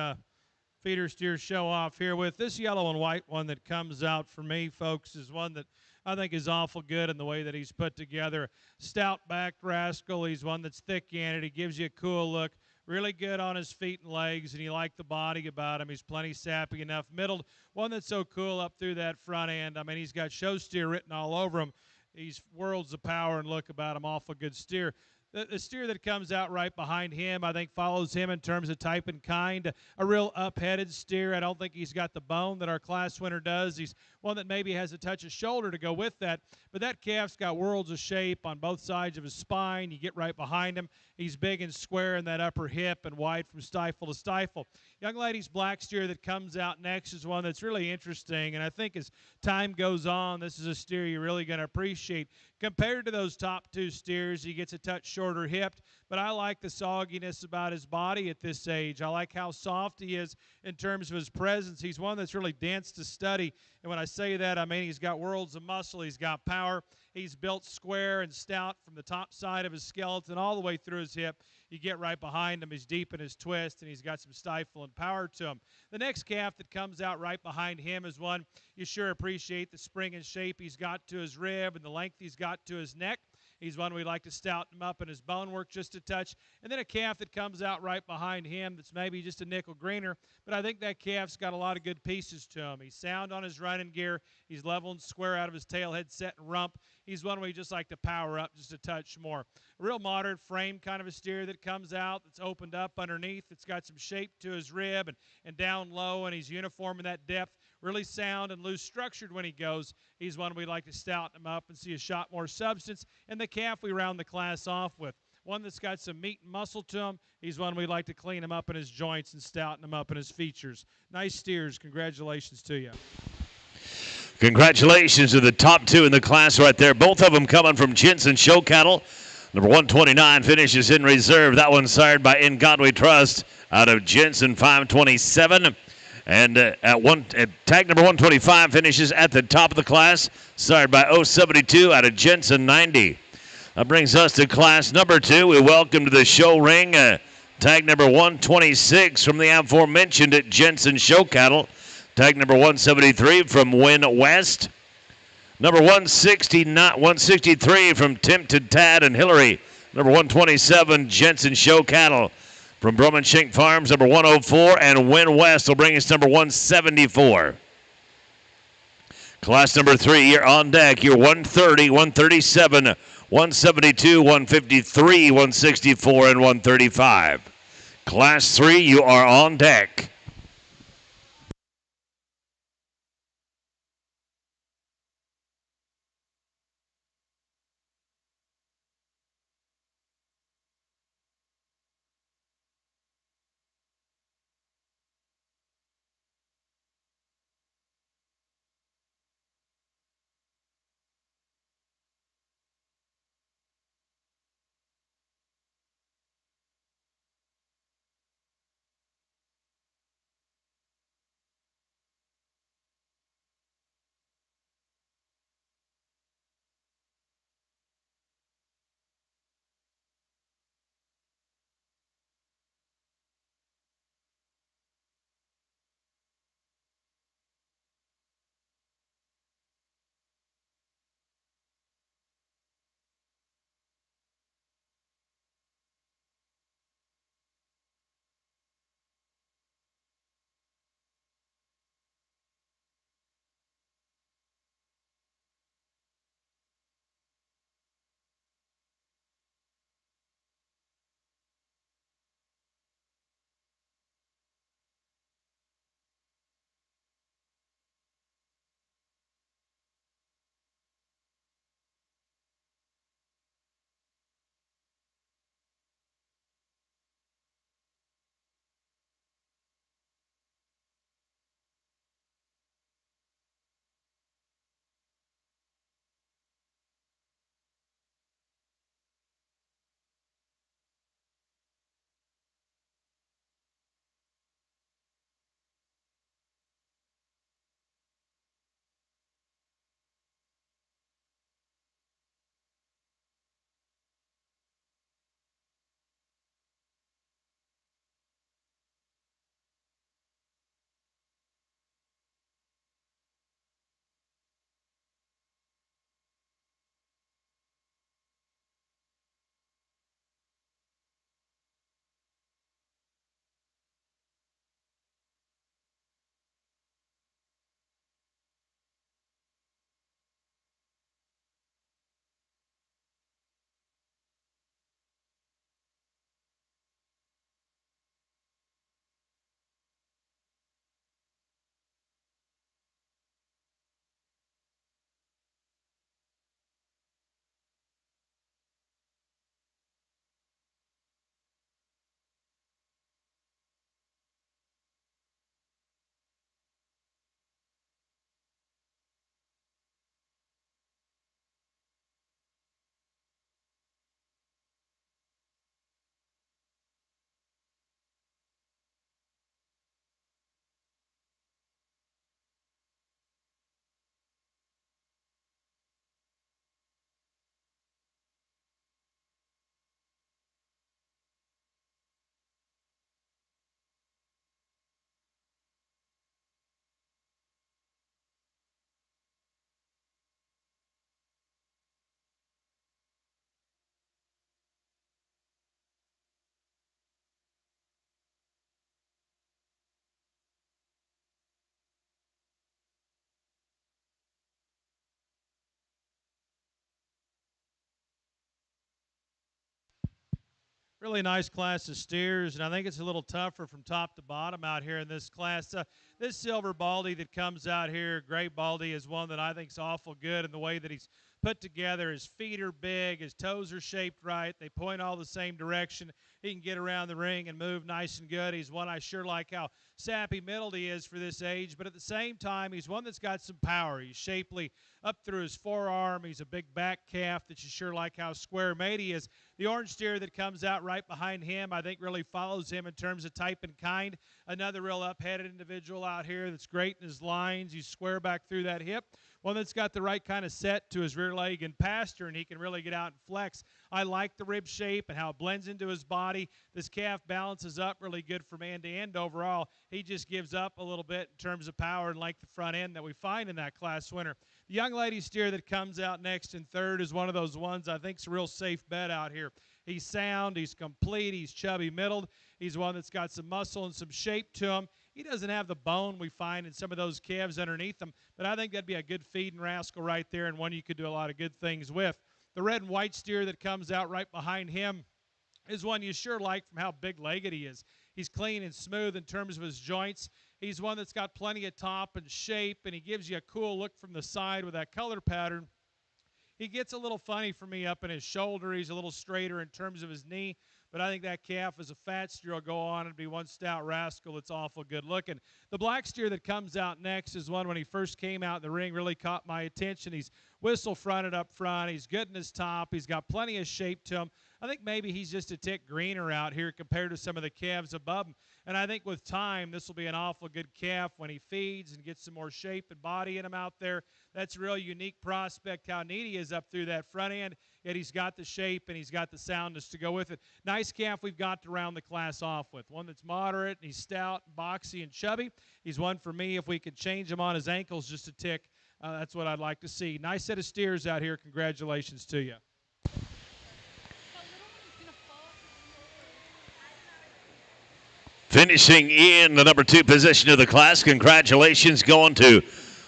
feeder steer show off here with this yellow and white one that comes out for me, folks, is one that I think is awful good in the way that he's put together. Stout-backed rascal. He's one that's thick-handed. He gives you a cool look. Really good on his feet and legs, and you like the body about him. He's plenty sappy enough. Middled, one that's so cool up through that front end. I mean, he's got show steer written all over him. He's worlds of power and look about him. Awful good steer. The steer that comes out right behind him, I think, follows him in terms of type and kind. A real up-headed steer. I don't think he's got the bone that our class winner does. He's one that maybe has a touch of shoulder to go with that. But that calf's got worlds of shape on both sides of his spine. You get right behind him. He's big and square in that upper hip and wide from stifle to stifle. Young lady's black steer that comes out next is one that's really interesting. And I think as time goes on, this is a steer you're really going to appreciate. Compared to those top two steers, he gets a touch shorter hipped, but I like the sogginess about his body at this age. I like how soft he is in terms of his presence. He's one that's really dense to study, and when I say that, I mean he's got worlds of muscle, he's got power, he's built square and stout from the top side of his skeleton all the way through his hip. You get right behind him, he's deep in his twist, and he's got some stifle and power to him. The next calf that comes out right behind him is one you sure appreciate the spring and shape he's got to his rib and the length he's got to his neck. He's one we like to stout him up in his bone work just a touch. And then a calf that comes out right behind him that's maybe just a nickel greener, but I think that calf's got a lot of good pieces to him. He's sound on his running gear. He's level and square out of his tail, head, set, and rump. He's one we just like to power up just a touch more. A real modern frame kind of a steer that comes out that's opened up underneath. It's got some shape to his rib and down low, and he's uniform in that depth. Really sound and loose structured when he goes. He's one we like to stout him up and see a shot more substance. And the calf we round the class off with, one that's got some meat and muscle to him. He's one we like to clean him up in his joints and stouten him up in his features. Nice steers. Congratulations to you. Congratulations to the top two in the class right there. Both of them coming from Jensen Show Cattle. Number 129 finishes in reserve. That one sired by In God We Trust out of Jensen 527. And at tag number 125 finishes at the top of the class, sired by 072 out of Jensen 90. That brings us to class number 2. We welcome to the show ring tag number 126 from the aforementioned at Jensen Show Cattle. Tag number 173 from Win West. Number 163 from Tempted Tad and Hillary. Number 127, Jensen Show Cattle. From Brummenshank Farms, number 104, and Win West will bring us number 174. Class number 3, you're on deck. You're 130, 137, 172, 153, 164, and 135. Class 3, you are on deck. Really nice class of steers, and I think it's a little tougher from top to bottom out here in this class. This silver baldy that comes out here, gray baldy, is one that I think is awful good in the way that he's put together. His feet are big, his toes are shaped right, they point all the same direction. He can get around the ring and move nice and good. He's one I sure like how sappy middled he is for this age, but at the same time, he's one that's got some power. He's shapely up through his forearm. He's a big back calf that you sure like how square made he is. The orange steer that comes out right behind him, I think really follows him in terms of type and kind. Another real up-headed individual out here that's great in his lines. He's square back through that hip. One that's got the right kind of set to his rear leg and pasture, and he can really get out and flex. I like the rib shape and how it blends into his body. This calf balances up really good from end to end overall. He just gives up a little bit in terms of power and length of front end that we find in that class winner. The young lady steer that comes out next in third is one of those ones I think is a real safe bet out here. He's sound, he's complete, he's chubby middled. He's one that's got some muscle and some shape to him. He doesn't have the bone we find in some of those calves underneath him, but I think that'd be a good feeding rascal right there and one you could do a lot of good things with. The red and white steer that comes out right behind him is one you sure like from how big-legged he is. He's clean and smooth in terms of his joints. He's one that's got plenty of top and shape, and he gives you a cool look from the side with that color pattern. He gets a little funny for me up in his shoulder. He's a little straighter in terms of his knee, but I think that calf is a fat steer will go on and be one stout rascal that's awful good looking. The black steer that comes out next is one when he first came out in the ring really caught my attention. He's whistle fronted up front. He's good in his top. He's got plenty of shape to him. I think maybe he's just a tick greener out here compared to some of the calves above him. And I think with time, this will be an awful good calf when he feeds and gets some more shape and body in him out there. That's a real unique prospect, how neat he is up through that front end, yet he's got the shape and he's got the soundness to go with it. Nice calf we've got to round the class off with. One that's moderate, and he's stout, boxy, and chubby. He's one for me if we could change him on his ankles just a tick. That's what I'd like to see. Nice set of steers out here. Congratulations to you. Finishing in the number 2 position of the class, congratulations going to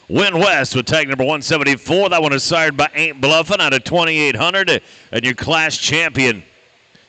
Win West with tag number 174. That one is sired by Ain't Bluffin' out of 2800, and your class champion.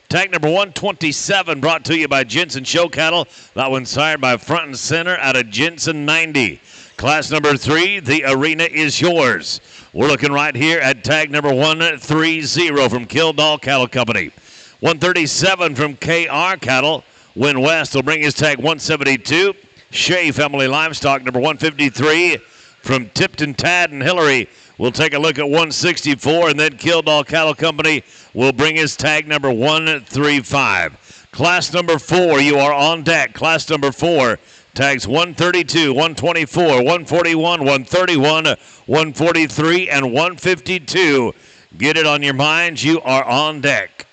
Tag number 127 brought to you by Jensen Show Cattle. That one sired by Front and Center out of Jensen 90. Class number 3, the arena is yours. We're looking right here at tag number 130 from Kildall Cattle Company. 137 from KR Cattle. Win West will bring his tag 172. Shea Family Livestock, number 153 from Tipton, Tad, and Hillary. We'll take a look at 164, and then Kildall Cattle Company will bring his tag number 135. Class number 4, you are on deck. Class number 4, tags 132, 124, 141, 131, 143, and 152. Get it on your minds. You are on deck.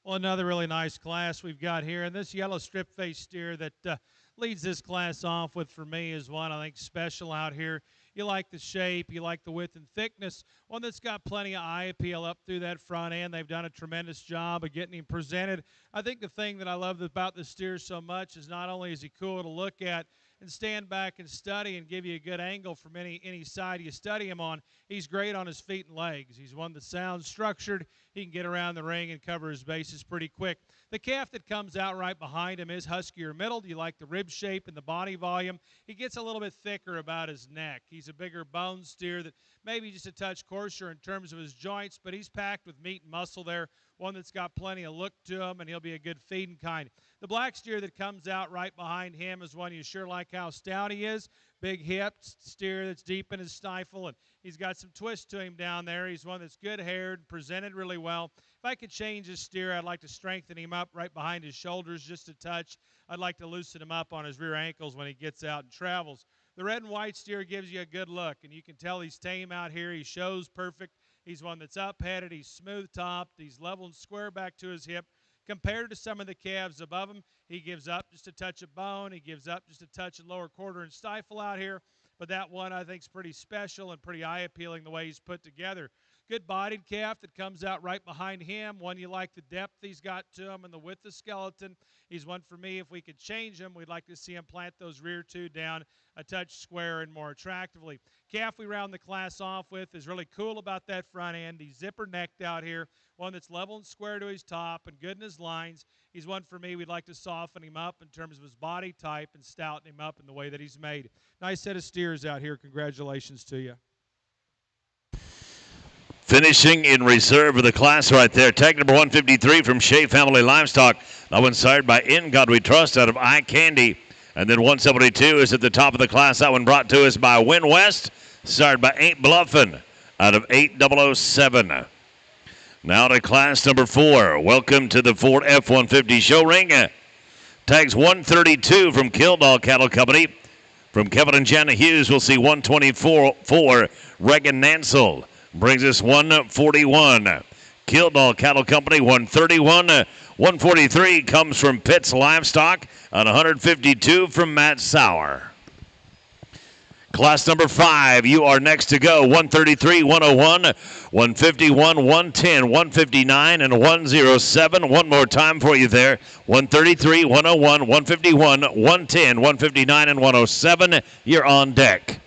Well, another really nice class we've got here. And this yellow strip-faced steer that leads this class off with, for me, is one I think special out here. You like the shape, you like the width and thickness, one that's got plenty of eye appeal up through that front end. They've done a tremendous job of getting him presented. I think the thing that I love about the steer so much is not only is he cool to look at and stand back and study and give you a good angle from any side you study him on, he's great on his feet and legs. He's one that sounds structured. He can get around the ring and cover his bases pretty quick. The calf that comes out right behind him is huskier middle. You like the rib shape and the body volume. He gets a little bit thicker about his neck. He's a bigger bone steer that maybe just a touch coarser in terms of his joints, but he's packed with meat and muscle there, one that's got plenty of look to him, and he'll be a good feeding kind. The black steer that comes out right behind him is one you sure like how stout he is. Big hipped steer that's deep in his stifle, and he's got some twist to him down there. He's one that's good-haired, presented really well. If I could change his steer, I'd like to strengthen him up right behind his shoulders just a touch. I'd like to loosen him up on his rear ankles when he gets out and travels. The red and white steer gives you a good look, and you can tell he's tame out here. He shows perfect. He's one that's up-headed. He's smooth-topped. He's level and square back to his hip. Compared to some of the calves above him, he gives up just a touch of bone. He gives up just a touch of lower quarter and stifle out here. But that one I think is pretty special and pretty eye-appealing the way he's put together. Good-bodied calf that comes out right behind him. One you like the depth he's got to him and the width of skeleton. He's one for me. If we could change him, we'd like to see him plant those rear two down a touch square and more attractively. Calf we round the class off with is really cool about that front end. He's zipper-necked out here. One that's level and square to his top and good in his lines. He's one for me. We'd like to soften him up in terms of his body type and stouten him up in the way that he's made. Nice set of steers out here. Congratulations to you. Finishing in reserve of the class right there, tag number 153 from Shea Family Livestock. That one sired by In God We Trust out of Eye Candy. And then 172 is at the top of the class. That one brought to us by Win West, sired by Ain't Bluffin' out of 8007. Now to class number 4. Welcome to the Ford F-150 show ring. Tags 132 from Kildall Cattle Company. From Kevin and Jana Hughes, we'll see 124 for Regan Nansel. Brings us 141. Kildall Cattle Company, 131. 143 comes from Pitts Livestock, and 152 from Matt Sauer. Class number 5, you are next to go. 133, 101, 151, 110, 159, and 107. One more time for you there. 133, 101, 151, 110, 159, and 107. You're on deck.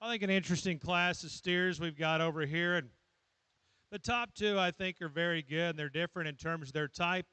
I think an interesting class of steers we've got over here. And the top two, I think, are very good, and they're different in terms of their type.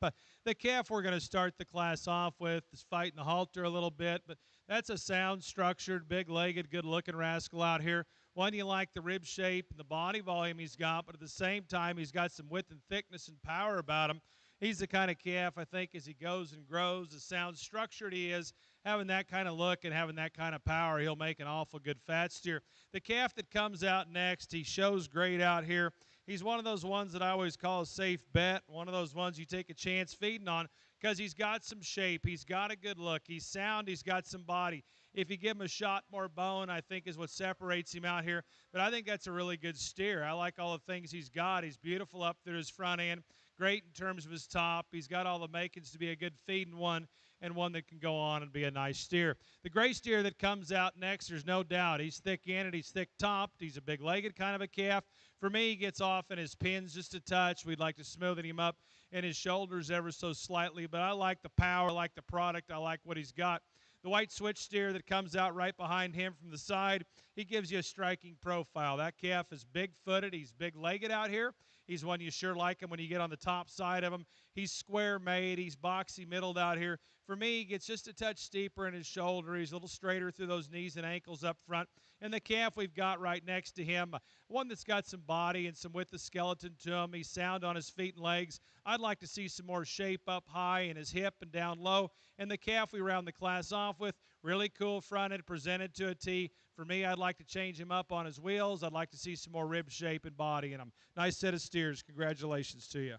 The calf we're going to start the class off with is fighting the halter a little bit, but that's a sound, structured, big-legged, good-looking rascal out here. One, you like the rib shape and the body volume he's got, but at the same time, he's got some width and thickness and power about him. He's the kind of calf, I think, as he goes and grows, the sound structured he is, having that kind of look and having that kind of power, he'll make an awful good fat steer. The calf that comes out next, he shows great out here. He's one of those ones that I always call a safe bet, one of those ones you take a chance feeding on because he's got some shape. He's got a good look. He's sound. He's got some body. If you give him a shot more bone, I think is what separates him out here. But I think that's a really good steer. I like all the things he's got. He's beautiful up there, his front end. Great in terms of his top. He's got all the makings to be a good feeding one and one that can go on and be a nice steer. The gray steer that comes out next, there's no doubt. He's thick-ended. He's thick-topped. He's a big-legged kind of a calf. For me, he gets off in his pins just a touch. We'd like to smoothen him up in his shoulders ever so slightly, but I like the power, I like the product, I like what he's got. The white switch steer that comes out right behind him from the side, he gives you a striking profile. That calf is big-footed. He's big-legged out here. He's one you sure like him when you get on the top side of him. He's square-made. He's boxy-middled out here. For me, he gets just a touch steeper in his shoulder. He's a little straighter through those knees and ankles up front. And the calf we've got right next to him, one that's got some body and some width of skeleton to him. He's sound on his feet and legs. I'd like to see some more shape up high in his hip and down low. And the calf we round the class off with, really cool fronted, presented to a T. For me, I'd like to change him up on his wheels. I'd like to see some more rib shape and body in him. Nice set of steers. Congratulations to you.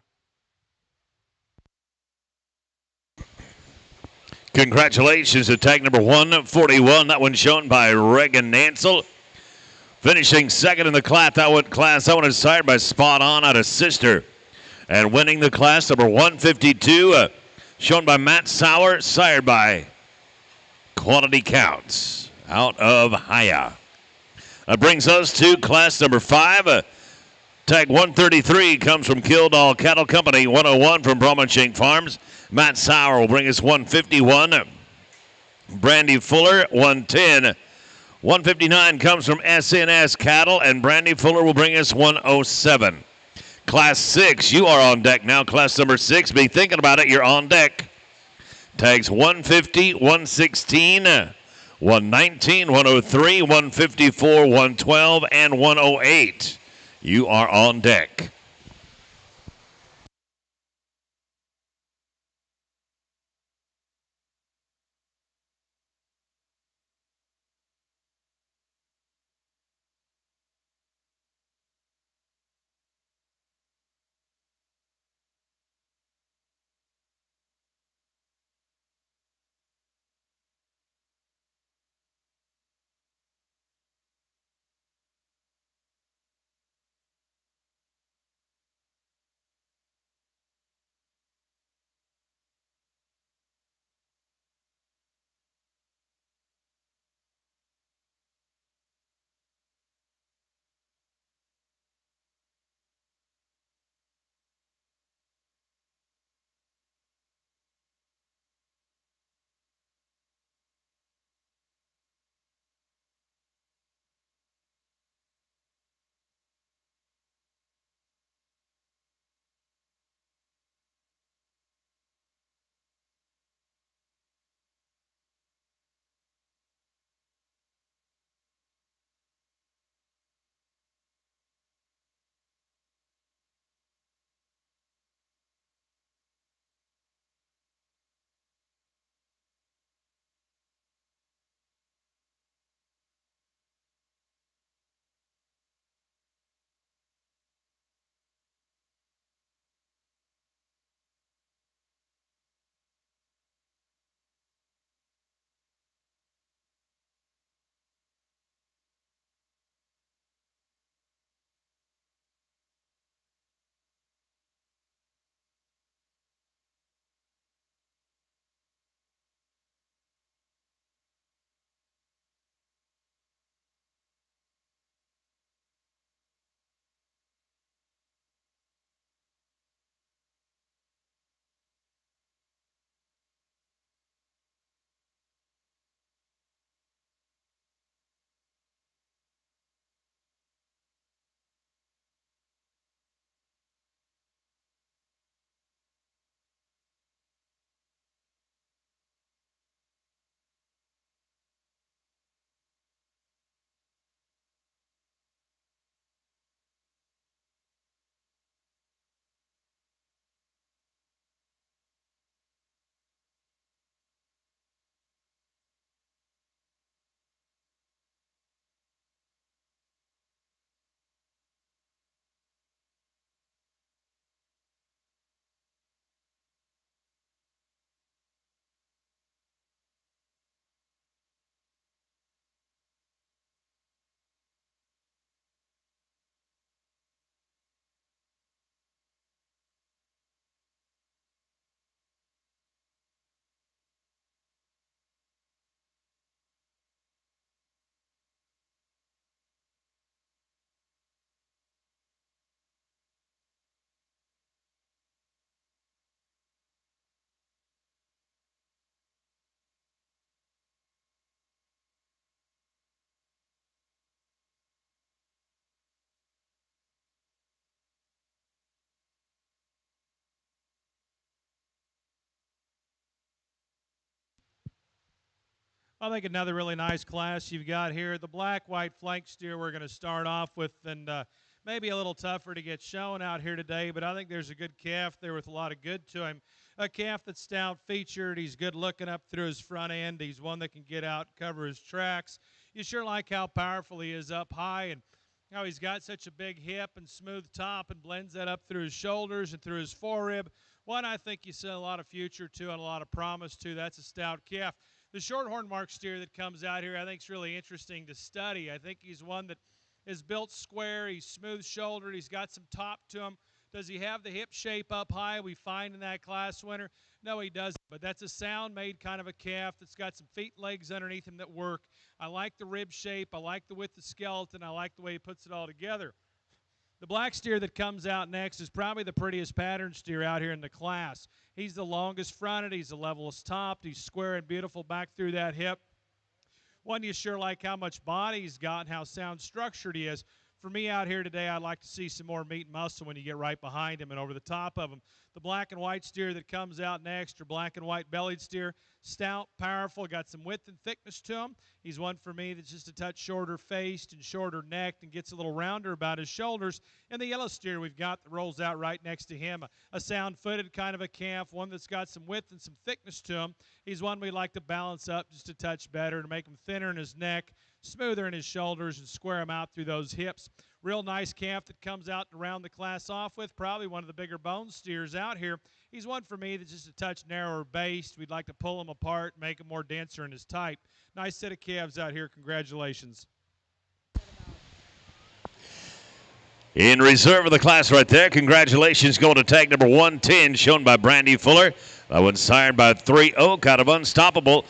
Congratulations to tag number 141. That one shown by Reagan Nansel. Finishing second in the class. That one is sired by Spot On out of Sister. And winning the class, number 152, shown by Matt Sauer, sired by Quality Counts out of Haya. That brings us to class number 5. Tag 133 comes from Kildall Cattle Company, 101 from Brahmanshink Farms. Matt Sauer will bring us 151. Brandy Fuller, 110. 159 comes from SNS Cattle, and Brandy Fuller will bring us 107. Class 6, you are on deck now. Class number 6, be thinking about it, you're on deck. Tags 150, 116, 119, 103, 154, 112, and 108. You are on deck. I think another really nice class you've got here. The black-white flank steer we're going to start off with, and maybe a little tougher to get shown out here today, but I think there's a good calf there with a lot of good to him. A calf that's stout featured. He's good looking up through his front end. He's one that can get out and cover his tracks. You sure like how powerful he is up high and how he's got such a big hip and smooth top and blends that up through his shoulders and through his forerib. One I think you see a lot of future to and a lot of promise to. That's a stout calf. The shorthorn mark steer that comes out here I think is really interesting to study. I think he's one that is built square. He's smooth-shouldered. He's got some top to him. Does he have the hip shape up high we find in that class winner? No, he doesn't. But that's a sound-made kind of a calf that's got some feet and legs underneath him that work. I like the rib shape. I like the width of the skeleton. I like the way he puts it all together. The black steer that comes out next is probably the prettiest pattern steer out here in the class. He's the longest fronted. He's the levelest topped. He's square and beautiful back through that hip. One, you sure like how much body he's got and how sound structured he is. For me out here today, I'd like to see some more meat and muscle when you get right behind him and over the top of him. The black and white steer that comes out next, or black and white bellied steer, stout, powerful, got some width and thickness to him. He's one for me that's just a touch shorter faced and shorter necked and gets a little rounder about his shoulders. And the yellow steer we've got that rolls out right next to him, a sound-footed kind of a calf, one that's got some width and some thickness to him. He's one we like to balance up just a touch better to make him thinner in his neck, smoother in his shoulders, and square him out through those hips. Real nice calf that comes out to round the class off with, probably one of the bigger bone steers out here. He's one for me that's just a touch narrower based. We'd like to pull him apart, make him more denser in his type. Nice set of calves out here. Congratulations. In reserve of the class right there, congratulations go to tag number 110, shown by Brandy Fuller. That one's sired by 3 Oak out of Unstoppable.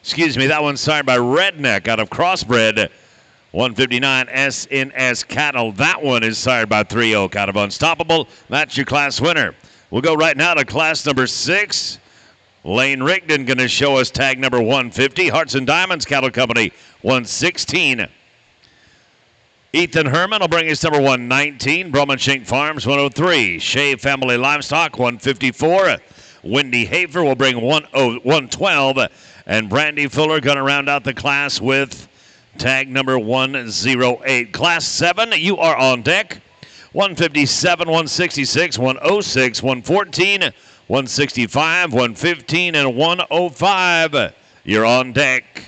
Excuse me, that one's sired by Redneck out of Crossbred. 159 SNS Cattle. That one is sired by 3 Oak out of Unstoppable. That's your class winner. We'll go right now to class number 6. Lane Rigdon going to show us tag number 150. Hearts and Diamonds Cattle Company, 116. Ethan Herman will bring us number 119. Brummanshink Farms, 103. Shea Family Livestock, 154. Wendy Heifer will bring 112. And Brandy Fuller going to round out the class with tag number 108. Class 7, you are on deck. 157, 166, 106, 114, 165, 115, and 105. You're on deck.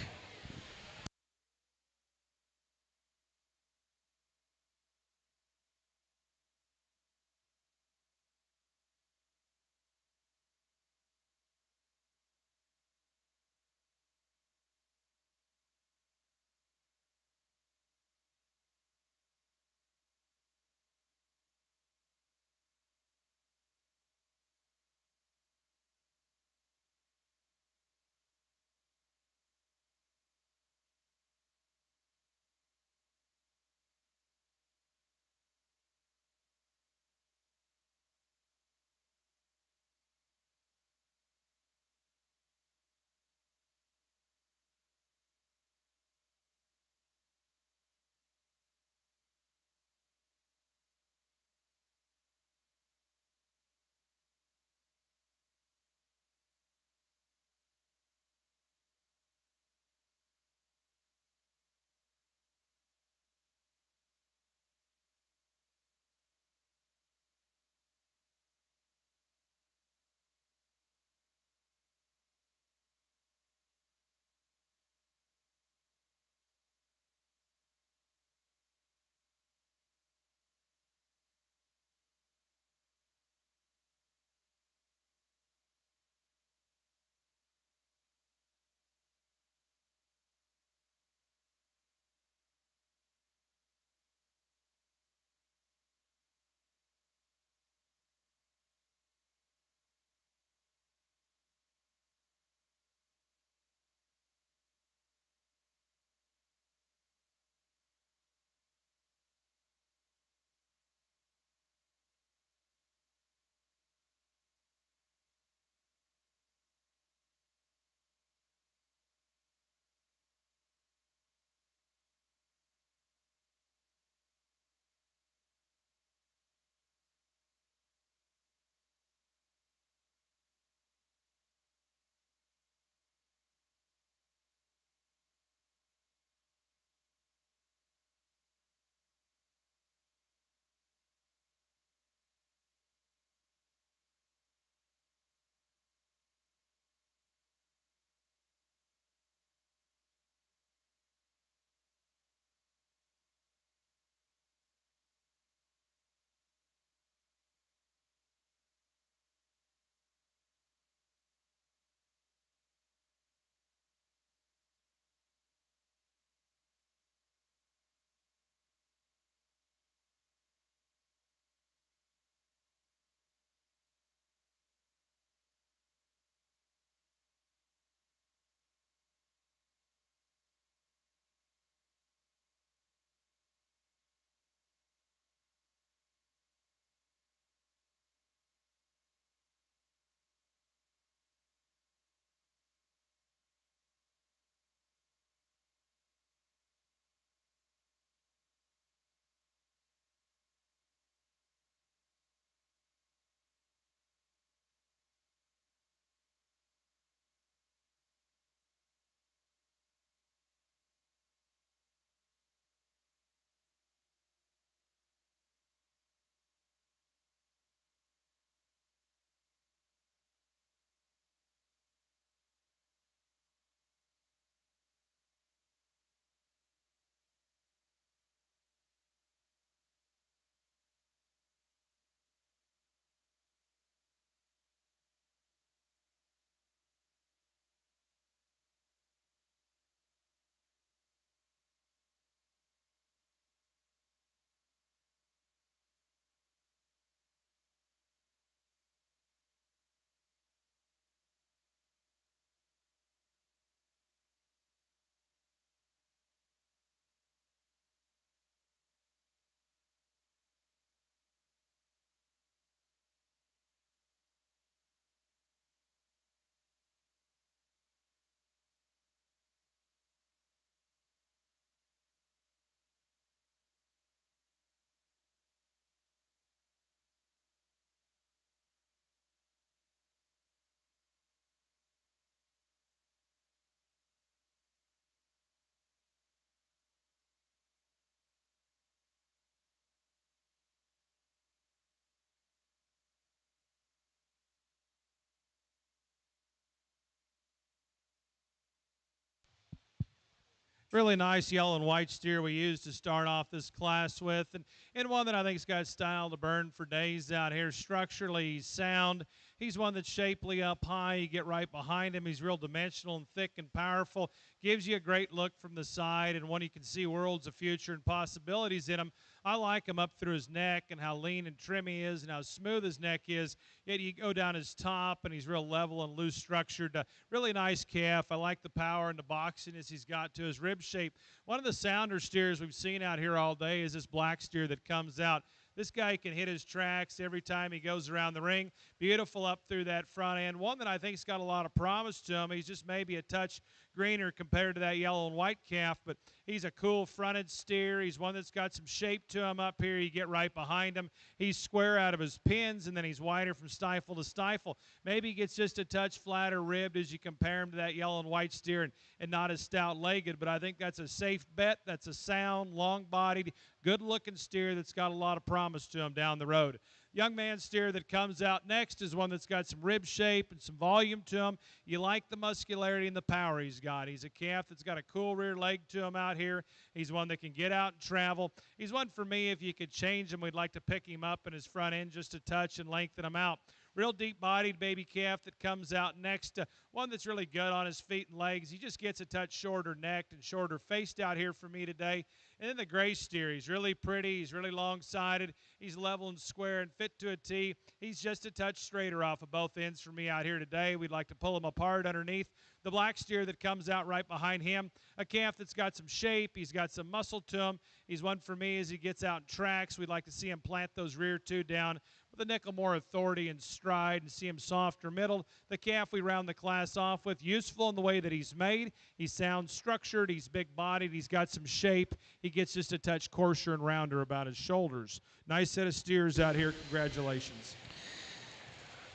Really nice yellow and white steer we used to start off this class with, and one that I think's got style to burn for days out here. Structurally, he's sound. He's one that's shapely up high. You get right behind him. He's real dimensional and thick and powerful. Gives you a great look from the side, and one you can see worlds of future and possibilities in him. I like him up through his neck and how lean and trim he is and how smooth his neck is. Yet you go down his top, and he's real level and loose structured. Really nice calf. I like the power and the boxiness he's got to his rib shape. One of the sounder steers we've seen out here all day is this black steer that comes out. This guy can hit his tracks every time he goes around the ring. Beautiful up through that front end. One that I think's got a lot of promise to him. He's just maybe a touch greener compared to that yellow and white calf, but he's a cool fronted steer. He's one that's got some shape to him up here. You get right behind him. He's square out of his pins, and then he's wider from stifle to stifle. Maybe he gets just a touch flatter ribbed as you compare him to that yellow and white steer and not as stout-legged, but I think that's a safe bet. That's a sound, long-bodied, good-looking steer that's got a lot of promise to him down the road. Young man steer that comes out next is one that's got some rib shape and some volume to him. You like the muscularity and the power he's got. He's a calf that's got a cool rear leg to him out here. He's one that can get out and travel. He's one for me, if you could change him, we'd like to pick him up in his front end just a touch and lengthen him out. Real deep-bodied baby calf that comes out next. One that's really good on his feet and legs. He just gets a touch shorter necked and shorter faced out here for me today. And then the gray steer. He's really pretty. He's really long-sided. He's level and square and fit to a T. He's just a touch straighter off of both ends for me out here today. We'd like to pull him apart underneath. The black steer that comes out right behind him, a calf that's got some shape. He's got some muscle to him. He's one for me as he gets out and tracks. We'd like to see him plant those rear two down with a nickel more authority and stride and see him softer middle. The calf we round the class off with, useful in the way that he's made. He's sound structured. He's big-bodied. He's got some shape. He gets just a touch coarser and rounder about his shoulders. Nice set of steers out here. Congratulations.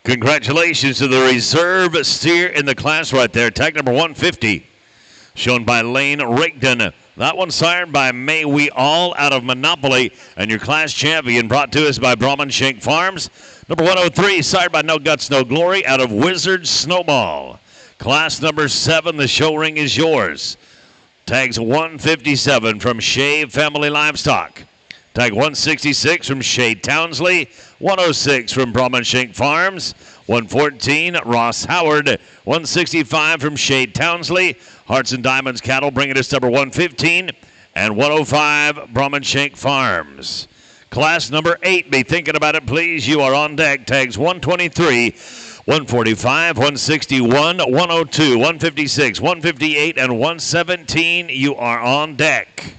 Congratulations to the reserve steer in the class right there. Tag number 150, shown by Lane Rigdon. That one sired by May We All out of Monopoly, and your class champion brought to us by Brahman Shank Farms. Number 103, sired by No Guts, No Glory out of Wizard Snowball. Class number 7, the show ring is yours. Tags 157 from Shea Family Livestock. Tag 166 from Shea Townsley. 106 from Brahman Shank Farms. 114, Ross Howard. 165 from Shea Townsley. Hearts and Diamonds Cattle bringing us number 115. And 105, Brahman Shank Farms. Class number 8, be thinking about it, please. You are on deck. Tags 123, 145, 161, 102, 156, 158, and 117. You are on deck.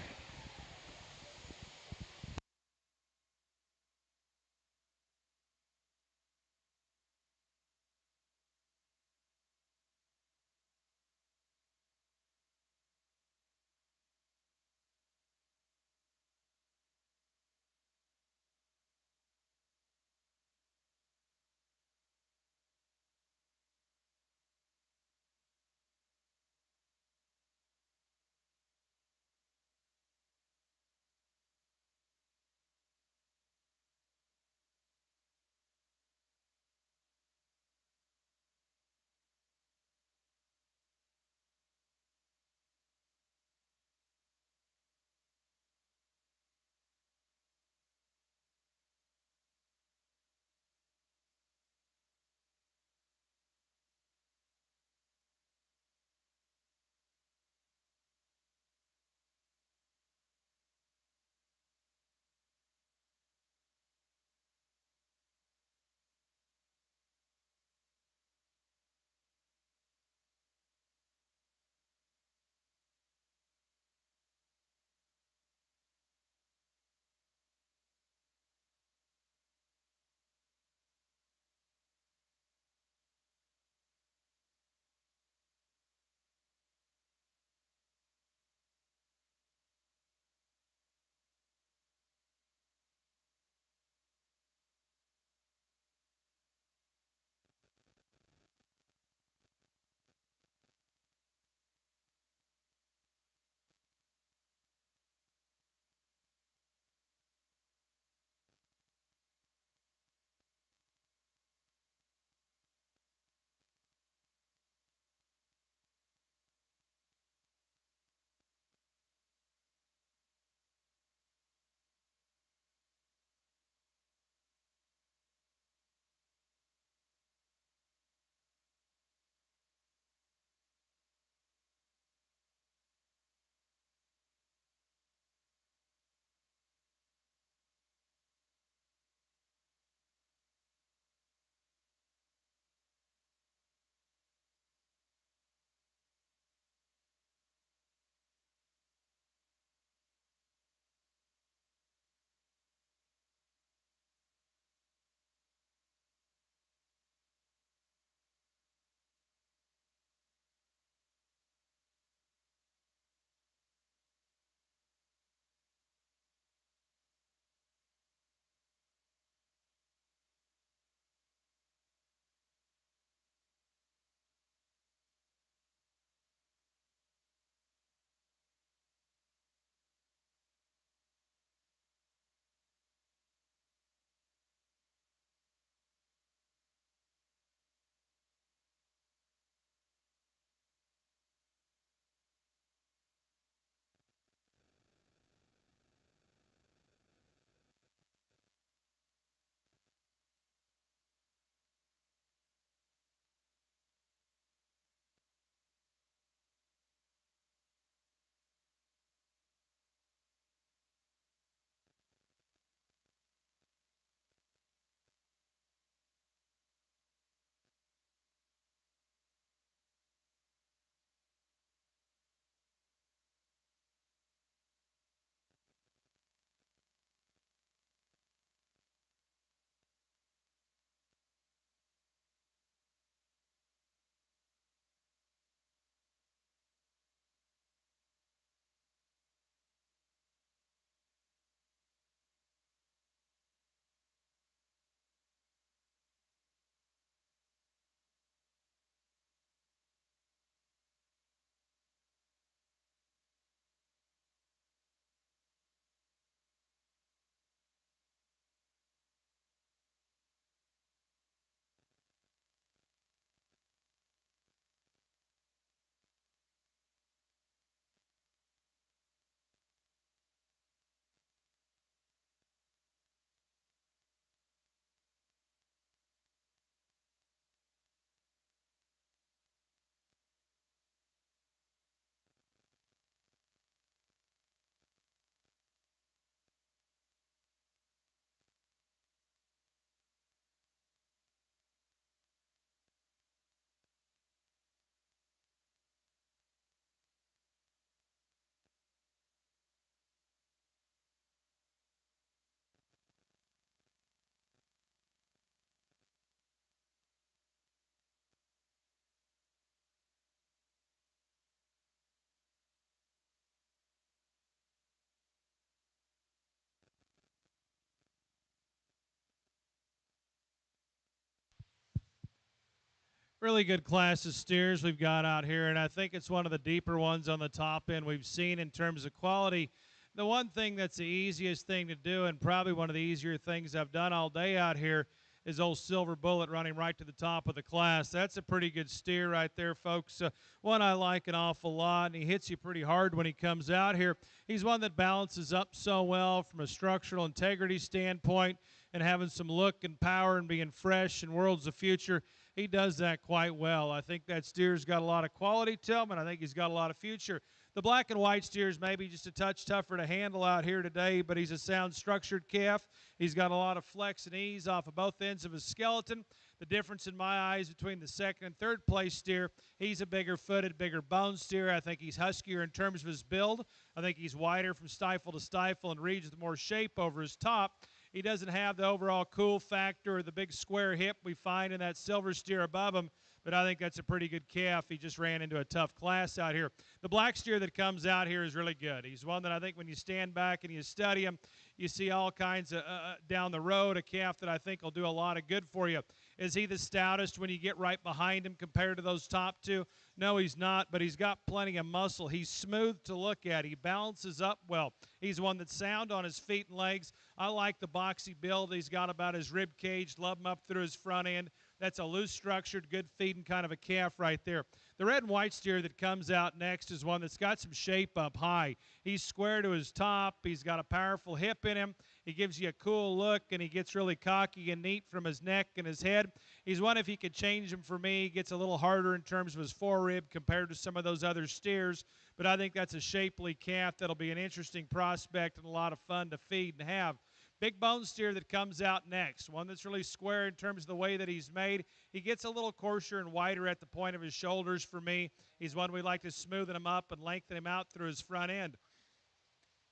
Really good class of steers we've got out here, and I think it's one of the deeper ones on the top end we've seen in terms of quality. The one thing that's the easiest thing to do, and probably one of the easier things I've done all day out here, is old Silver Bullet running right to the top of the class. That's a pretty good steer right there, folks. One I like an awful lot, and he hits you pretty hard when he comes out here. He's one that balances up so well from a structural integrity standpoint and having some look and power and being fresh and worlds of future. He does that quite well. I think that steer's got a lot of quality to him, and I think he's got a lot of future. The black and white steer's maybe just a touch tougher to handle out here today, but he's a sound structured calf. He's got a lot of flex and ease off of both ends of his skeleton. The difference in my eyes between the second and third place steer, he's a bigger footed, bigger bone steer. I think he's huskier in terms of his build. I think he's wider from stifle to stifle and reads with more shape over his top. He doesn't have the overall cool factor or the big square hip we find in that silver steer above him, but I think that's a pretty good calf. He just ran into a tough class out here. The black steer that comes out here is really good. He's one that I think when you stand back and you study him, you see all kinds of down the road, a calf that I think will do a lot of good for you. Is he the stoutest when you get right behind him compared to those top two? No, he's not, but he's got plenty of muscle. He's smooth to look at. He balances up well. He's one that's sound on his feet and legs. I like the boxy build he's got about his rib cage. Love him up through his front end. That's a loose structured, good feeding kind of a calf right there. The red and white steer that comes out next is one that's got some shape up high. He's square to his top. He's got a powerful hip in him. He gives you a cool look, and he gets really cocky and neat from his neck and his head. He's one, if you could change him for me, he gets a little harder in terms of his forerib compared to some of those other steers. But I think that's a shapely calf that'll be an interesting prospect and a lot of fun to feed and have. Big bone steer that comes out next, one that's really square in terms of the way that he's made. He gets a little coarser and wider at the point of his shoulders for me. He's one we like to smoothen him up and lengthen him out through his front end.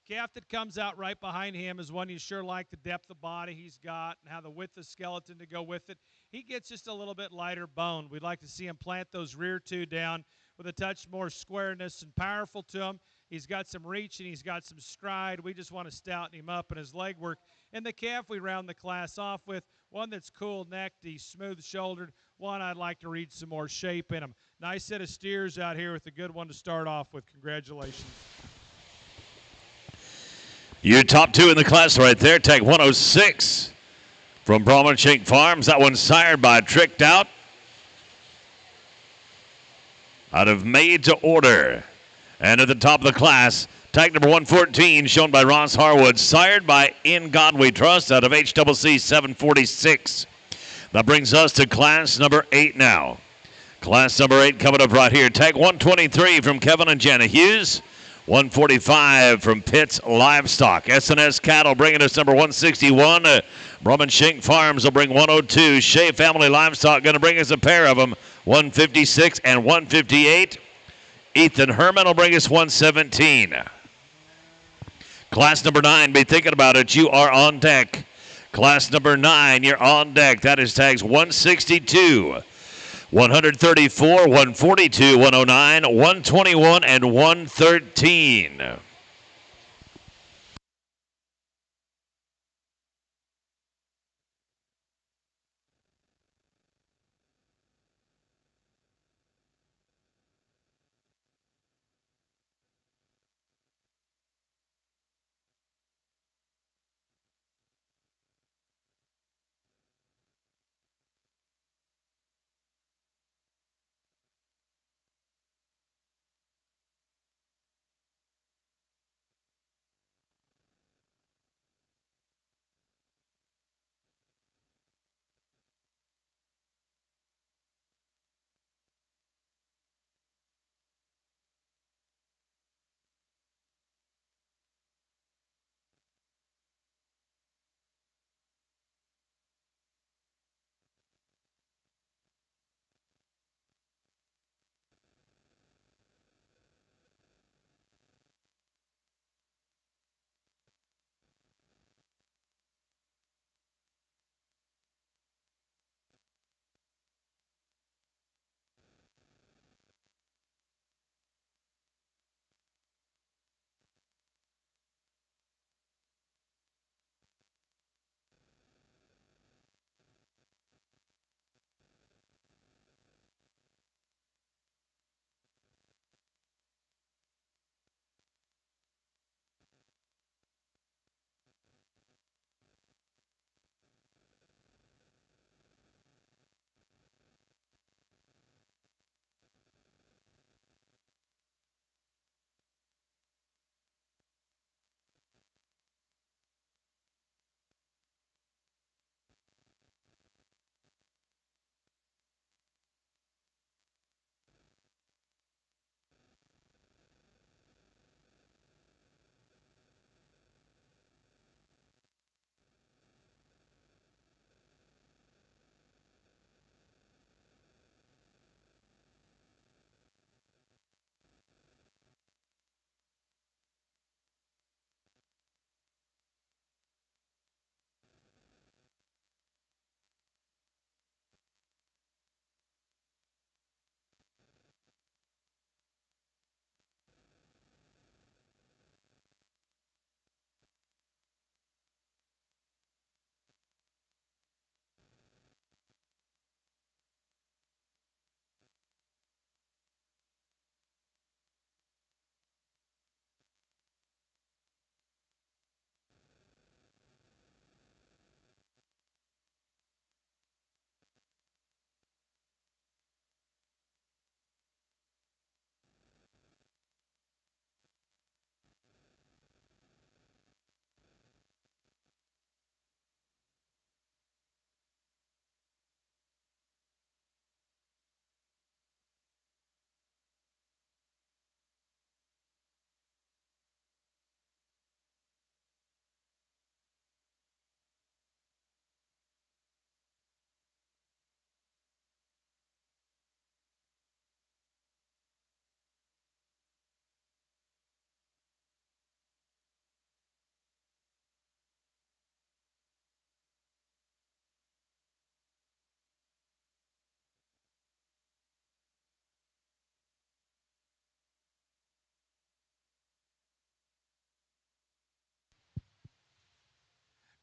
Calf that comes out right behind him is one you sure like the depth of body he's got and how the width of skeleton to go with it. He gets just a little bit lighter bone. We'd like to see him plant those rear two down with a touch more squareness and powerful to him. He's got some reach and he's got some stride. We just want to stouten him up in his leg work. And the calf we round the class off with, one that's cool-necked, he's smooth-shouldered, one I'd like to read some more shape in him. Nice set of steers out here with a good one to start off with. Congratulations. Your top two in the class right there. Tag 106 from Brahman Shank Farms. That one sired by Tricked Out of Made to Order. And at the top of the class, tag number 114, shown by Ross Harwood, sired by In God We Trust out of HCC 746. That brings us to class number 8 now. Class number 8 coming up right here. Tag 123 from Kevin and Jana Hughes. 145 from Pitts Livestock. S&S Cattle bringing us number 161. Brahman Shank Farms will bring 102. Shea Family Livestock going to bring us a pair of them, 156 and 158. Ethan Herman will bring us 117. Class number 9, be thinking about it. You are on deck. Class number 9, you're on deck. That is tags 162. 134, 142, 109, 121, and 113.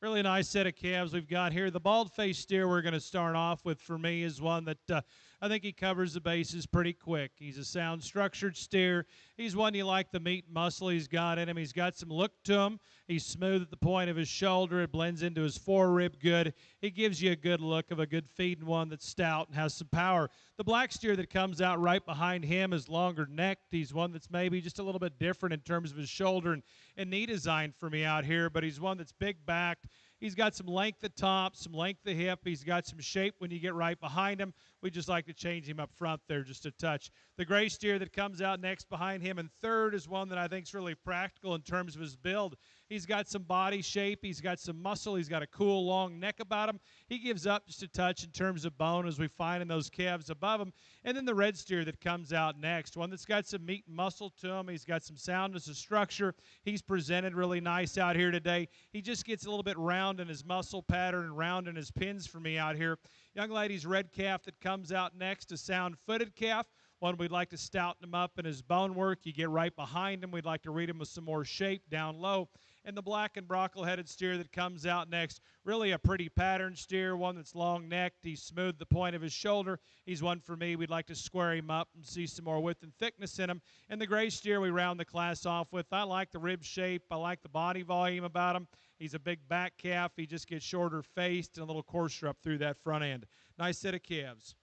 Really nice set of calves we've got here. The bald-faced steer we're going to start off with for me is one that I think he covers the bases pretty quick. He's a sound structured steer. He's one you like the meat and muscle he's got in him. He's got some look to him. He's smooth at the point of his shoulder. It blends into his forerib good. He gives you a good look of a good feeding one that's stout and has some power. The black steer that comes out right behind him is longer necked. He's one that's maybe just a little bit different in terms of his shoulder and knee design for me out here, but he's one that's big backed. He's got some length at top, some length at hip. He's got some shape when you get right behind him. We just like to change him up front there just a touch. The gray steer that comes out next behind him in third is one that I think is really practical in terms of his build. He's got some body shape. He's got some muscle. He's got a cool, long neck about him. He gives up just a touch in terms of bone as we find in those calves above him. And then the red steer that comes out next, one that's got some meat and muscle to him. He's got some soundness of structure. He's presented really nice out here today. He just gets a little bit round in his muscle pattern and round in his pins for me out here. Young lady's red calf that comes out next, a sound-footed calf. One we'd like to stouten him up in his bone work. You get right behind him. We'd like to read him with some more shape down low. And the black and brockle-headed steer that comes out next, really a pretty pattern steer, one that's long-necked. He's smooth the point of his shoulder. He's one for me. We'd like to square him up and see some more width and thickness in him. And the gray steer we round the class off with, I like the rib shape. I like the body volume about him. He's a big back calf. He just gets shorter faced and a little coarser up through that front end. Nice set of calves.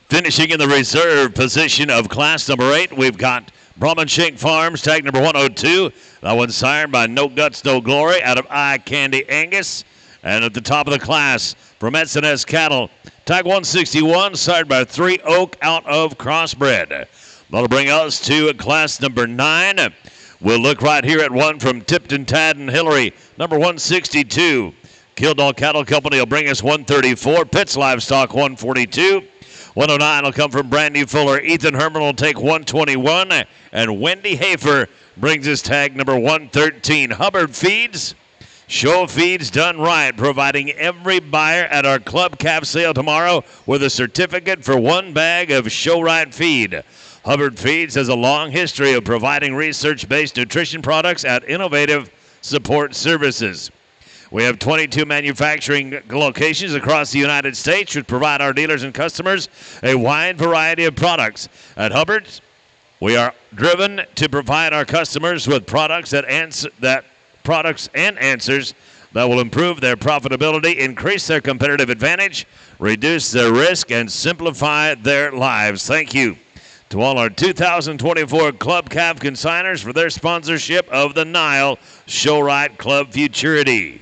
Finishing in the reserve position of class number 8, we've got Brahman Shank Farms, tag number 102. That one's sired by No Guts, No Glory out of Eye Candy Angus. And at the top of the class from S&S Cattle, tag 161, sired by 3 Oak out of Crossbred. That'll bring us to class number 9. We'll look right here at one from Tipton, Tad, and Hillary, number 162. Kildall Cattle Company will bring us 134. Pitts Livestock 142. 109 will come from Brandy Fuller. Ethan Herman will take 121. And Wendy Heifer brings us tag number 113. Hubbard Feeds, show feeds done right, providing every buyer at our club calf sale tomorrow with a certificate for 1 bag of ShowRite feed. Hubbard Feeds has a long history of providing research-based nutrition products at innovative support services. We have 22 manufacturing locations across the United States, which provide our dealers and customers a wide variety of products. At Hubbard's, we are driven to provide our customers with products and answers that will improve their profitability, increase their competitive advantage, reduce their risk, and simplify their lives. Thank you to all our 2024 Club Calf consigners for their sponsorship of the NILE ShowRite Club Futurity.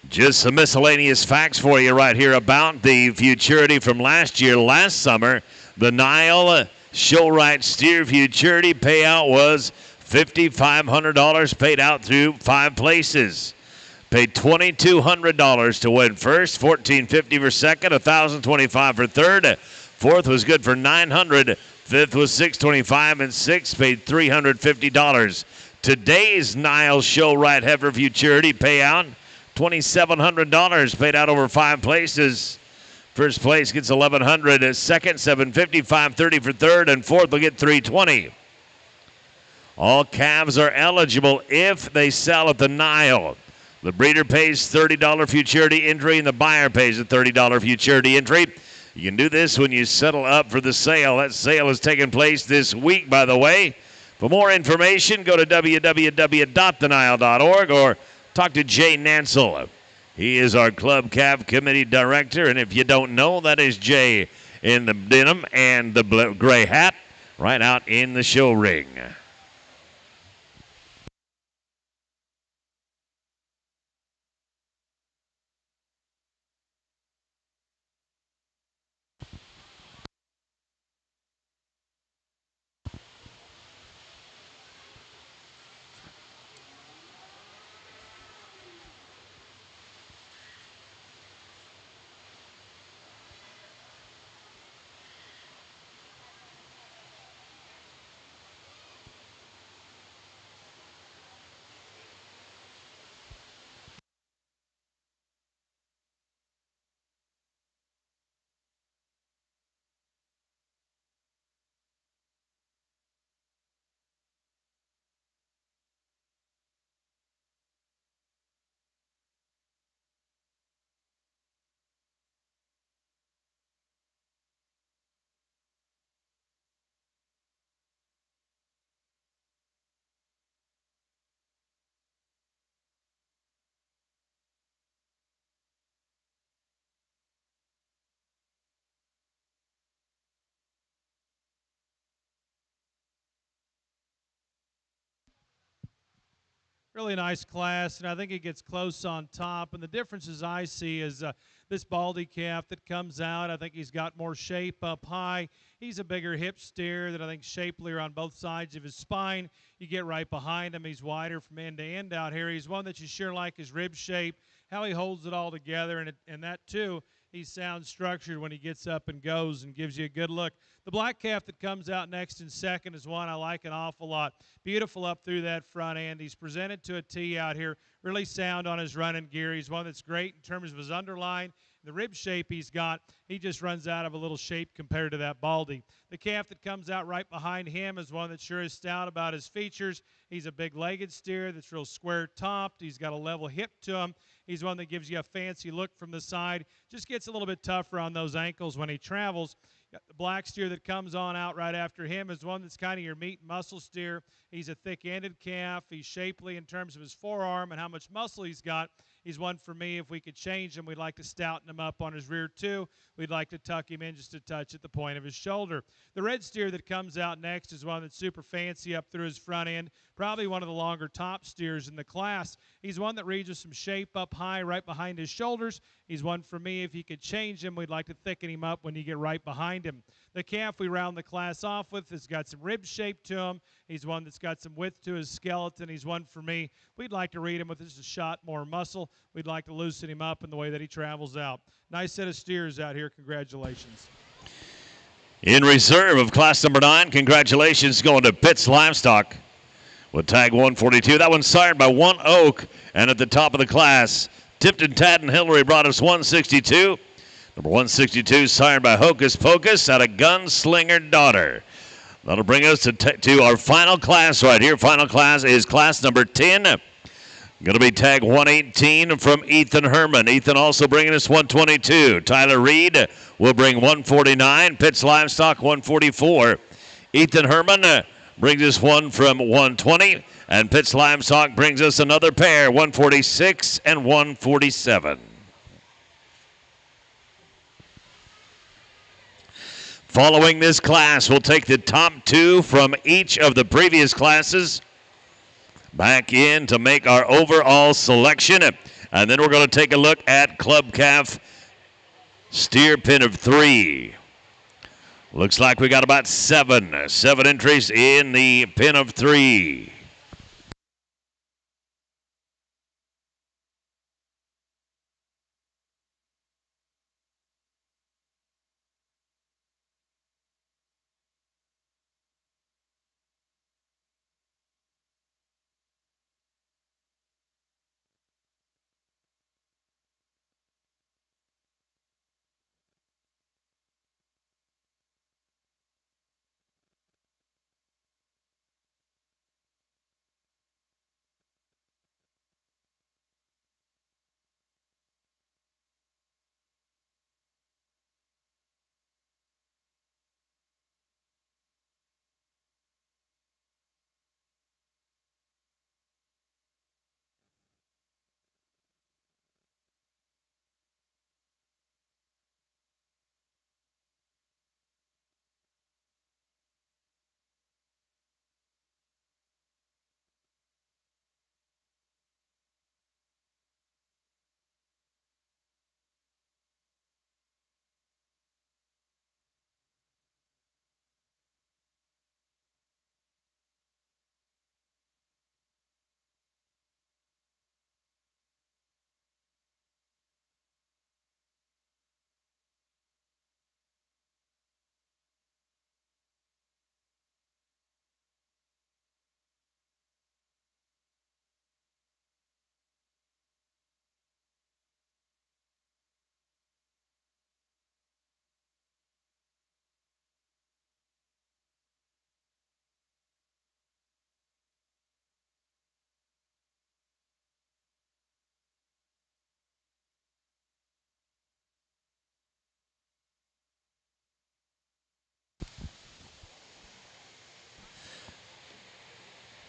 Just some miscellaneous facts for you right here about the Futurity from last year. Last summer, the NILE ShowRite Steer Futurity payout was $5,500 paid out through 5 places. Paid $2,200 to win first, $1,450 for second, $1,025 for third. Fourth was good for $900. Fifth was $625, and sixth paid $350. Today's NILE ShowRite Heifer Futurity payout, $2,700 paid out over 5 places. First place gets $1,100. Second, $750, $530 for third, and fourth will get $320. All calves are eligible if they sell at the NILE. The breeder pays $30 Futurity entry, and the buyer pays a $30 Futurity entry. You can do this when you settle up for the sale. That sale is taking place this week, by the way. For more information, go to www.thenile.org or talk to Jay Nansel. He is our Club Calf Committee Director, and if you don't know, that is Jay in the denim and the gray hat right out in the show ring. really nice class, and I think it gets close on top. And the differences I see is this baldy calf that comes out. I think he's got more shape up high. He's a bigger hip steer that I think shapelier on both sides of his spine. You get right behind him. He's wider from end to end out here. He's one that you sure like his rib shape, how he holds it all together, and that too, he sounds structured when he gets up and goes and gives you a good look. The black calf that comes out next in second is one I like an awful lot. Beautiful up through that front end. He's presented to a tee out here. Really sound on his running gear. He's one that's great in terms of his underline. The rib shape he's got, he just runs out of a little shape compared to that baldy. The calf that comes out right behind him is one that sure is stout about his features. He's a big-legged steer that's real square-topped. He's got a level hip to him. He's one that gives you a fancy look from the side. Just gets a little bit tougher on those ankles when he travels. Got the black steer that comes on out right after him is one that's kind of your meat and muscle steer. He's a thick-ended calf. He's shapely in terms of his forearm and how much muscle he's got. He's one for me. If we could change him, we'd like to stouten him up on his rear too. We'd like to tuck him in just a touch at the point of his shoulder. The red steer that comes out next is one that's super fancy up through his front end. Probably one of the longer top steers in the class. He's one that reads with some shape up high right behind his shoulders. He's one for me. If you could change him, we'd like to thicken him up when you get right behind him. The calf we round the class off with has got some rib shape to him. He's one that's got some width to his skeleton. He's one for me. We'd like to read him with just a shot more muscle. We'd like to loosen him up in the way that he travels out. Nice set of steers out here. Congratulations. In reserve of class number 9, congratulations going to Pitts Livestock with tag 142. That one's sired by One Oak, and at the top of the class, Tipton, Tad, and Hillary brought us 162. Number 162 sired by Hocus Pocus out of Gunslinger Daughter. That'll bring us to our final class right here. Final class is class number 10. Going to be tag 118 from Ethan Herman. Ethan also bringing us 122. Tyler Reed will bring 149. Pitts Livestock 144. Ethan Herman brings us one from 120. And Pitts Livestock brings us another pair, 146 and 147. Following this class, we'll take the top 2 from each of the previous classes back in to make our overall selection. And then we're going to take a look at Club Calf Steer Pin of 3. Looks like we got about 7 entries in the Pin of 3.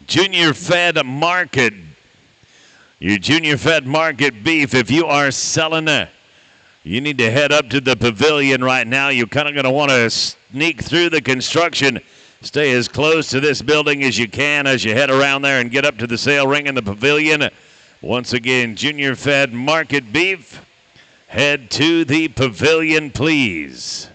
Junior Fed Market. Your Junior Fed Market beef, if you are selling it, you need to head up to the pavilion right now. You're kind of going to want to sneak through the construction Stay as close to this building as you can as you head around there and get up to the sale ring in the pavilion. Once again, junior fed market beef. Head to the pavilion, please.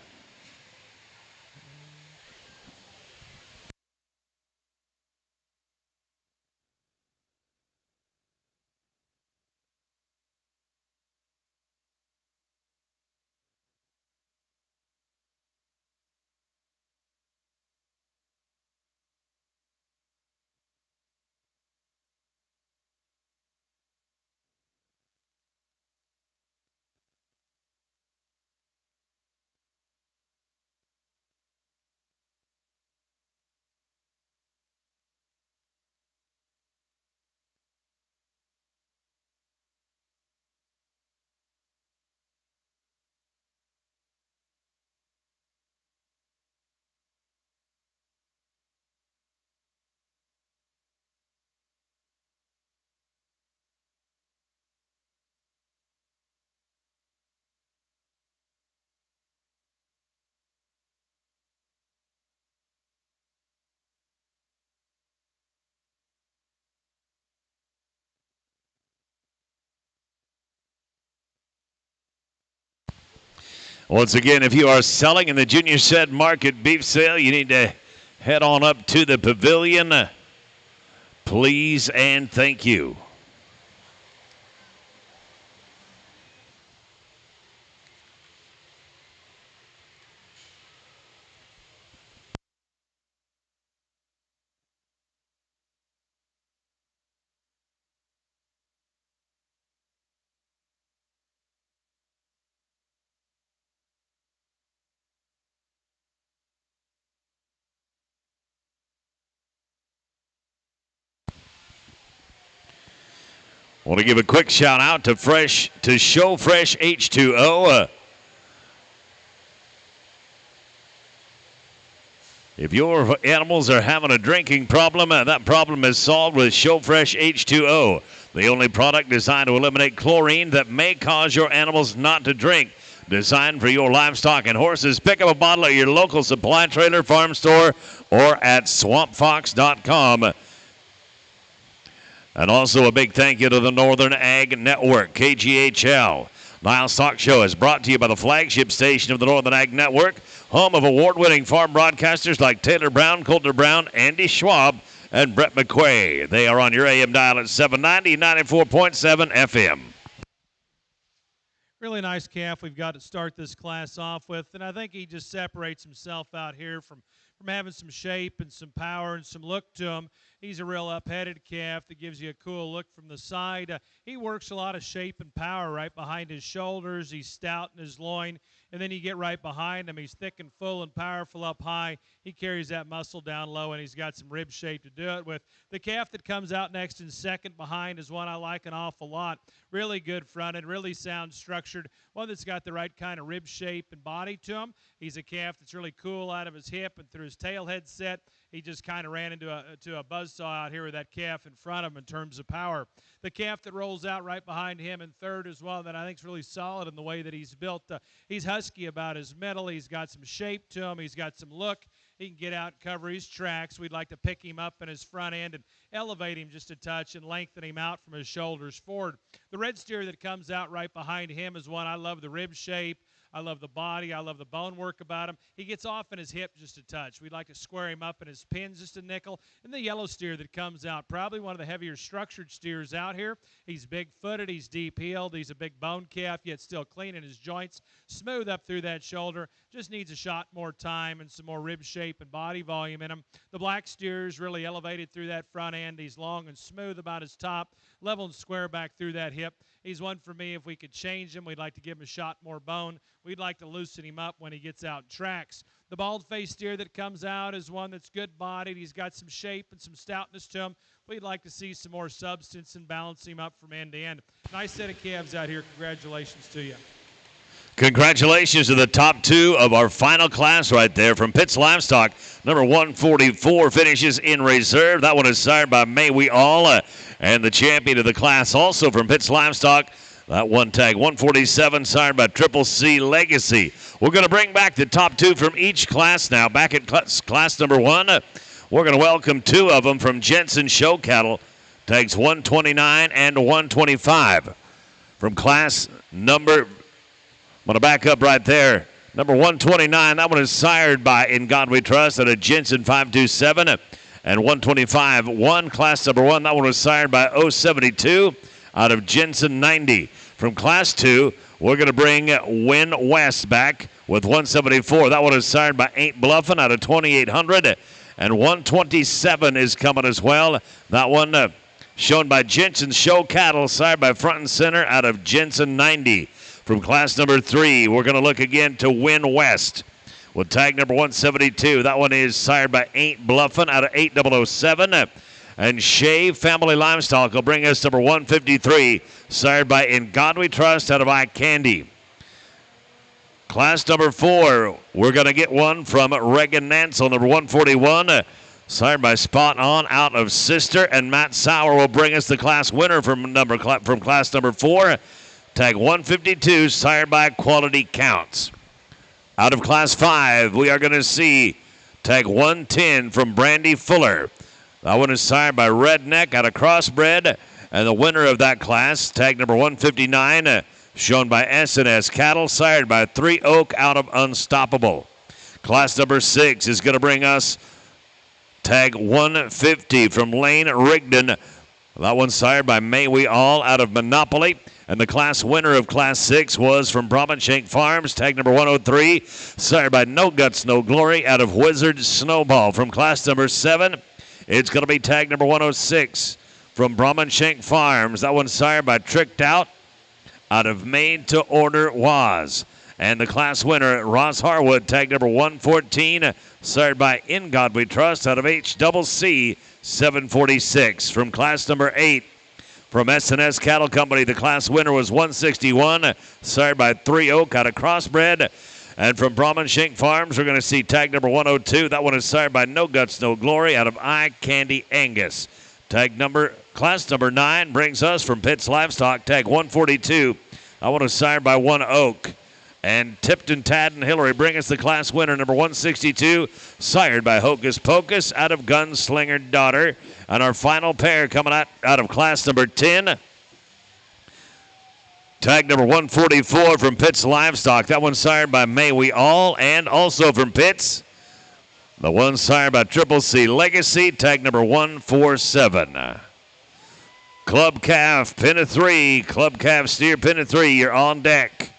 Once again, if you are selling in the junior shed market beef sale, you need to head on up to the pavilion. Please and thank you. Want to give a quick shout out to Show Fresh H2O. If your animals are having a drinking problem, that problem is solved with Show Fresh H2O, the only product designed to eliminate chlorine that may cause your animals not to drink. Designed for your livestock and horses. Pick up a bottle at your local supply trailer, farm store, or at swampfox.com. And also a big thank you to the Northern Ag Network, KGHL. NILE Stock Show is brought to you by the flagship station of the Northern Ag Network, home of award-winning farm broadcasters like Taylor Brown, Coulter Brown, Andy Schwab, and Brett McQuay. They are on your AM dial at 790, 94.7 FM. Really nice calf we've got to start this class off with, and I think he just separates himself out here from having some shape and some power and some look to him. He's a real up-headed calf that gives you a cool look from the side. He works a lot of shape and power right behind his shoulders. He's stout in his loin. And then you get right behind him. He's thick and full and powerful up high. He carries that muscle down low, and he's got some rib shape to do it with. The calf that comes out next and second behind is one I like an awful lot. Really good fronted, really sound structured, one that's got the right kind of rib shape and body to him. He's a calf that's really cool out of his hip and through his tail head set. He just kind of ran into a buzzsaw out here with that calf in front of him in terms of power. The calf that rolls out right behind him in third is one that I think is really solid in the way that he's built. He's husky about his middle. He's got some shape to him. He's got some look. He can get out and cover his tracks. We'd like to pick him up in his front end and elevate him just a touch and lengthen him out from his shoulders forward. The red steer that comes out right behind him is one I love the rib shape. I love the body. I love the bone work about him. He gets off in his hip just a touch. We'd like to square him up in his pins just a nickel. And the yellow steer that comes out, probably one of the heavier structured steers out here. He's big-footed. He's deep-heeled. He's a big bone calf, yet still clean in his joints. Smooth up through that shoulder. Just needs a shot more time and some more rib shape and body volume in him. The black steer is really elevated through that front end. He's long and smooth about his top, level and square back through that hip. He's one for me. If we could change him, we'd like to give him a shot more bone. We'd like to loosen him up when he gets out in tracks. The bald-faced steer that comes out is one that's good-bodied. He's got some shape and some stoutness to him. We'd like to see some more substance and balance him up from end to end. Nice set of calves out here. Congratulations to you. Congratulations to the top two of our final class right there from Pitts Livestock. Number 144 finishes in reserve. That one is sired by May We All. And the champion of the class also from Pitts Livestock, That one tag 147 sired by Triple C Legacy. We're going to bring back the top two from each class now. Back at class number one, we're going to welcome two of them from Jensen Show Cattle. Tags 129 and 125. From class number, I'm going to back up right there. Number 129, that one is sired by In God We Trust at a Jensen 527. And 125, class number one, that one was sired by 072 out of Jensen 90. From class two, we're going to bring Win West back with 174. That one is sired by Ain't Bluffin' out of 2800. And 127 is coming as well. That one shown by Jensen Show Cattle, sired by Front and Center out of Jensen 90. From class number three, we're going to look again to Win West with tag number 172. That one is sired by Ain't Bluffin' out of 8007. And Shea Family Livestock will bring us number 153, sired by In God We Trust out of Eye Candy. Class number four, we're going to get one from Regan Nansel, number 141, sired by Spot On out of Sister. And Matt Sauer will bring us the class winner from class number four, tag 152, sired by Quality Counts. Out of class five, we are going to see tag 110 from Brandy Fuller. That one is sired by Redneck out of Crossbred. And the winner of that class, tag number 159, shown by S&S Cattle, sired by 3 Oak out of Unstoppable. Class number six is going to bring us tag 150 from Lane Rigdon. That one sired by May We All out of Monopoly. And the class winner of class six was from Brahman Shank Farms, tag number 103, sired by No Guts, No Glory out of Wizard Snowball. From class number seven, it's going to be tag number 106 from Brahman Shank Farms. That one sired by Tricked Out of Made to Order Was. And the class winner, Ross Harwood, tag number 114, sired by In God We Trust out of HCC 746. From class number 8, from S&S Cattle Company, the class winner was 161, sired by 3 Oak out of Crossbred. And from Brahman Shank Farms, we're going to see tag number 102. That one is sired by No Guts, No Glory out of Eye Candy Angus. Class number 9 brings us from Pitts Livestock, tag 142. That one is sired by 1 Oak. And Tipton, Tad, and Hillary bring us the class winner, number 162, sired by Hocus Pocus out of Gunslinger Daughter. And our final pair coming out of class number 10, tag number 144 from Pitts Livestock. That one sired by May We All. And also from Pitts, the one sired by Triple C Legacy, tag number 147. Club Calf, pin of 3. Club Calf Steer, pin of 3. You're on deck.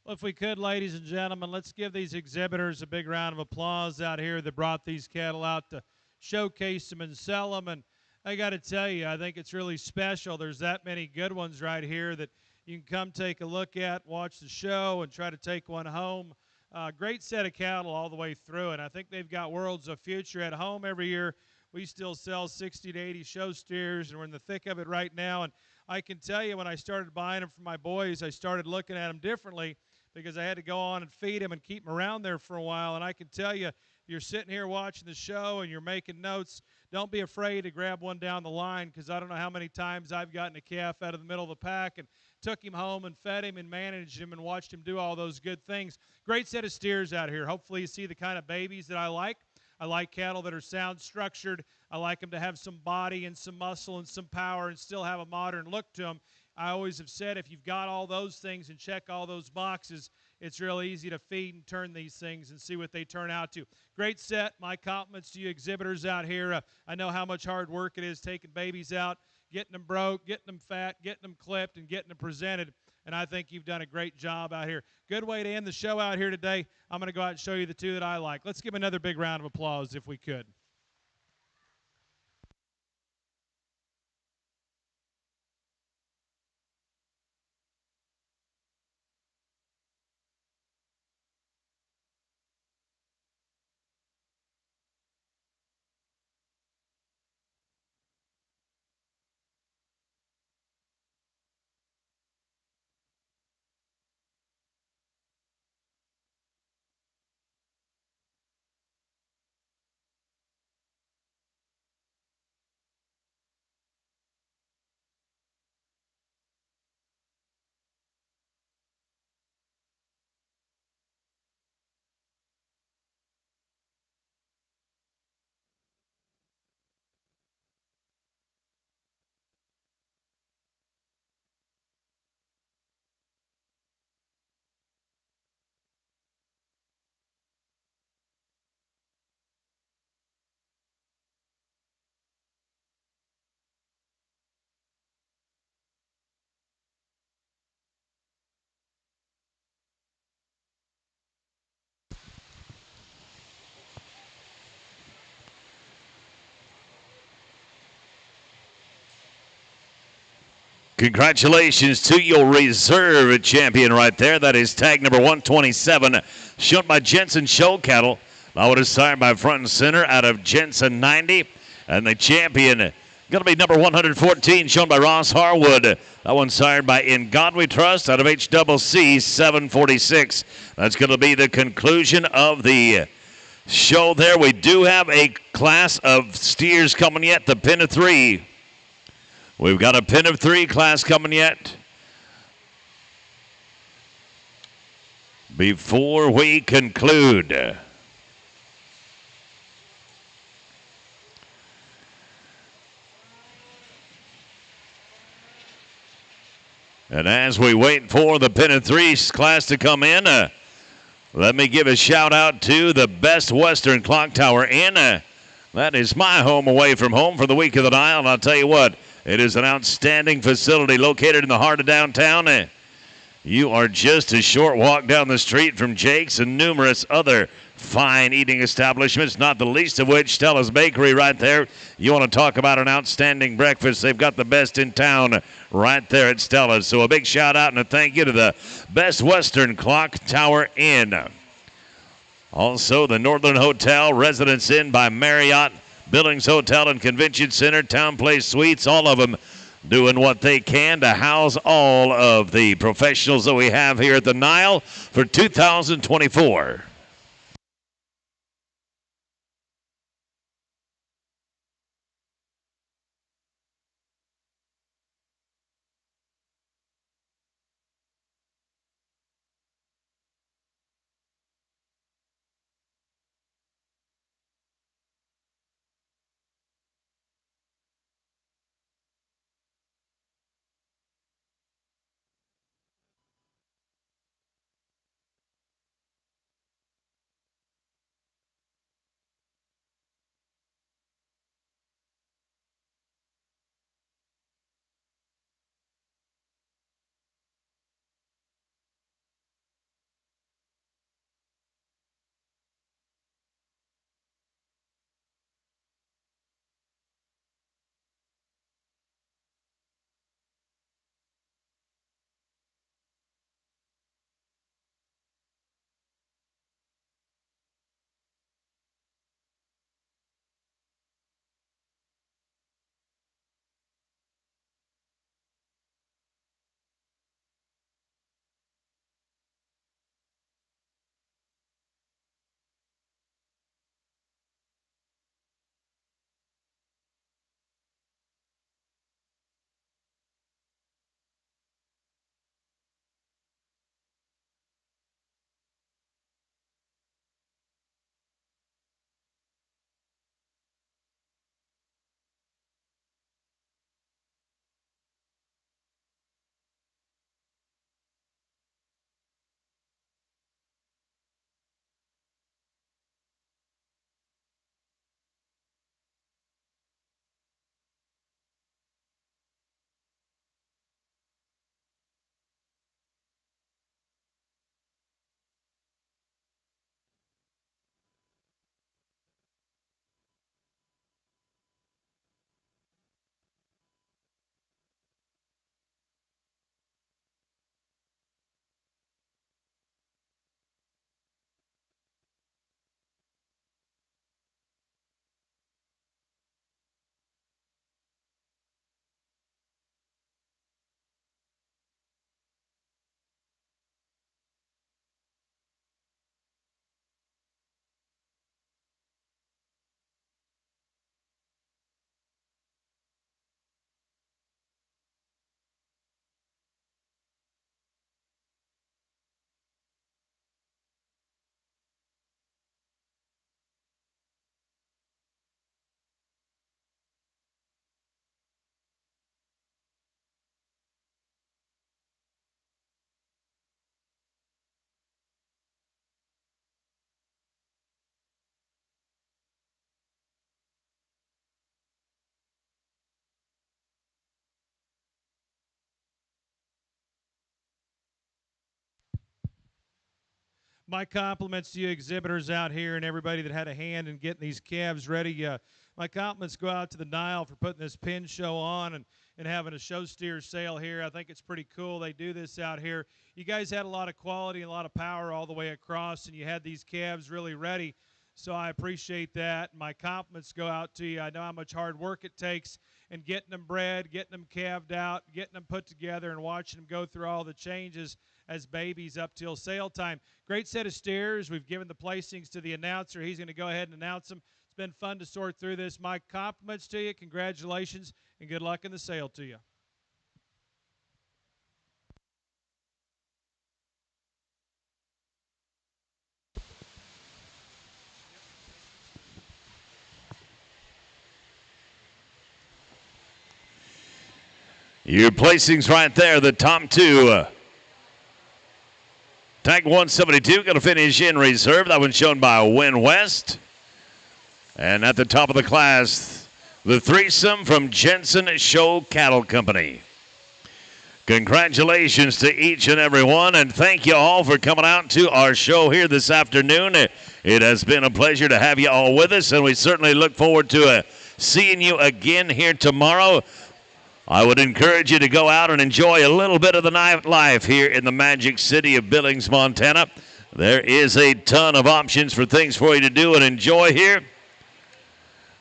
Well, if we could, ladies and gentlemen, let's give these exhibitors a big round of applause out here that brought these cattle out to showcase them and sell them. And I got to tell you, I think it's really special. There's that many good ones right here that you can come take a look at, watch the show, and try to take one home. Great set of cattle all the way through, and I think they've got Worlds of Future at home every year. We still sell 60 to 80 show steers, and we're in the thick of it right now. And I can tell you, when I started buying them for my boys, I started looking at them differently because I had to go on and feed them and keep them around there for a while. And I can tell you, you're sitting here watching the show and you're making notes, don't be afraid to grab one down the line, because I don't know how many times I've gotten a calf out of the middle of the pack and took him home and fed him and managed him and watched him do all those good things. Great set of steers out here. Hopefully you see the kind of babies that I like. I like cattle that are sound structured. I like them to have some body and some muscle and some power and still have a modern look to them. I always have said, if you've got all those things and check all those boxes, it's real easy to feed and turn these things and see what they turn out to. Great set. My compliments to you exhibitors out here. I know how much hard work it is taking babies out, getting them broke, getting them fat, getting them clipped, and getting them presented. And I think you've done a great job out here. Good way to end the show out here today. I'm going to go out and show you the two that I like. Let's give another big round of applause if we could. Congratulations to your reserve champion right there. That is tag number 127, shown by Jensen Show Cattle. Now it is signed by Front and Center out of Jensen 90. And the champion going to be number 114, shown by Ross Harwood. That one signed by In God We Trust out of HCC 746. That's going to be the conclusion of the show there. We do have a class of steers coming yet, the pin of three. We've got a pin of three class coming yet. Before we conclude, and as we wait for the pin of three class to come in, let me give a shout out to the Best Western Clock Tower Inn. That is my home away from home for the week of the Nile, and I'll tell you what, it is an outstanding facility located in the heart of downtown. You are just a short walk down the street from Jake's and numerous other fine eating establishments, not the least of which Stella's Bakery right there. You want to talk about an outstanding breakfast, they've got the best in town right there at Stella's. So a big shout out and a thank you to the Best Western Clock Tower Inn. Also the Northern Hotel, Residence Inn by Marriott, Billings Hotel and Convention Center, Town Place Suites, all of them doing what they can to house all of the professionals that we have here at the Nile for 2024. My compliments to you exhibitors out here and everybody that had a hand in getting these calves ready. My compliments go out to the NILE for putting this pin show on and having a show steer sale here. I think it's pretty cool they do this out here. You guys had a lot of quality and a lot of power all the way across, and you had these calves really ready. So I appreciate that. My compliments go out to you. I know how much hard work it takes in getting them bred, getting them calved out, getting them put together, and watching them go through all the changes as babies up till sale time. Great set of steers. We've given the placings to the announcer. He's going to go ahead and announce them. It's been fun to sort through this. My compliments to you. Congratulations, and good luck in the sale to you. Your placings right there, the top two. Tag 172 going to finish in reserve. That one's shown by Win West. And at the top of the class, the threesome from Jensen Show Cattle Company. Congratulations to each and every one, and thank you all for coming out to our show here this afternoon. It has been a pleasure to have you all with us, and we certainly look forward to seeing you again here tomorrow. I would encourage you to go out and enjoy a little bit of the nightlife here in the magic city of Billings, Montana. There is a ton of options for things for you to do and enjoy here.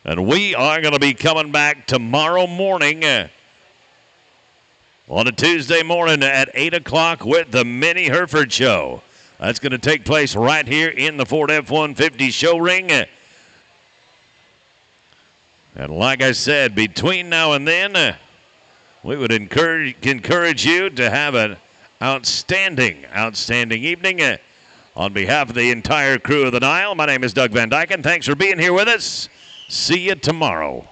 And we are going to be coming back tomorrow morning on a Tuesday morning at 8 o'clock with the Mini Hereford Show. That's going to take place right here in the Ford F-150 show ring. And like I said, between now and then, we would encourage you to have an outstanding evening. On behalf of the entire crew of the NILE, my name is Doug Van Dyken. Thanks for being here with us. See you tomorrow.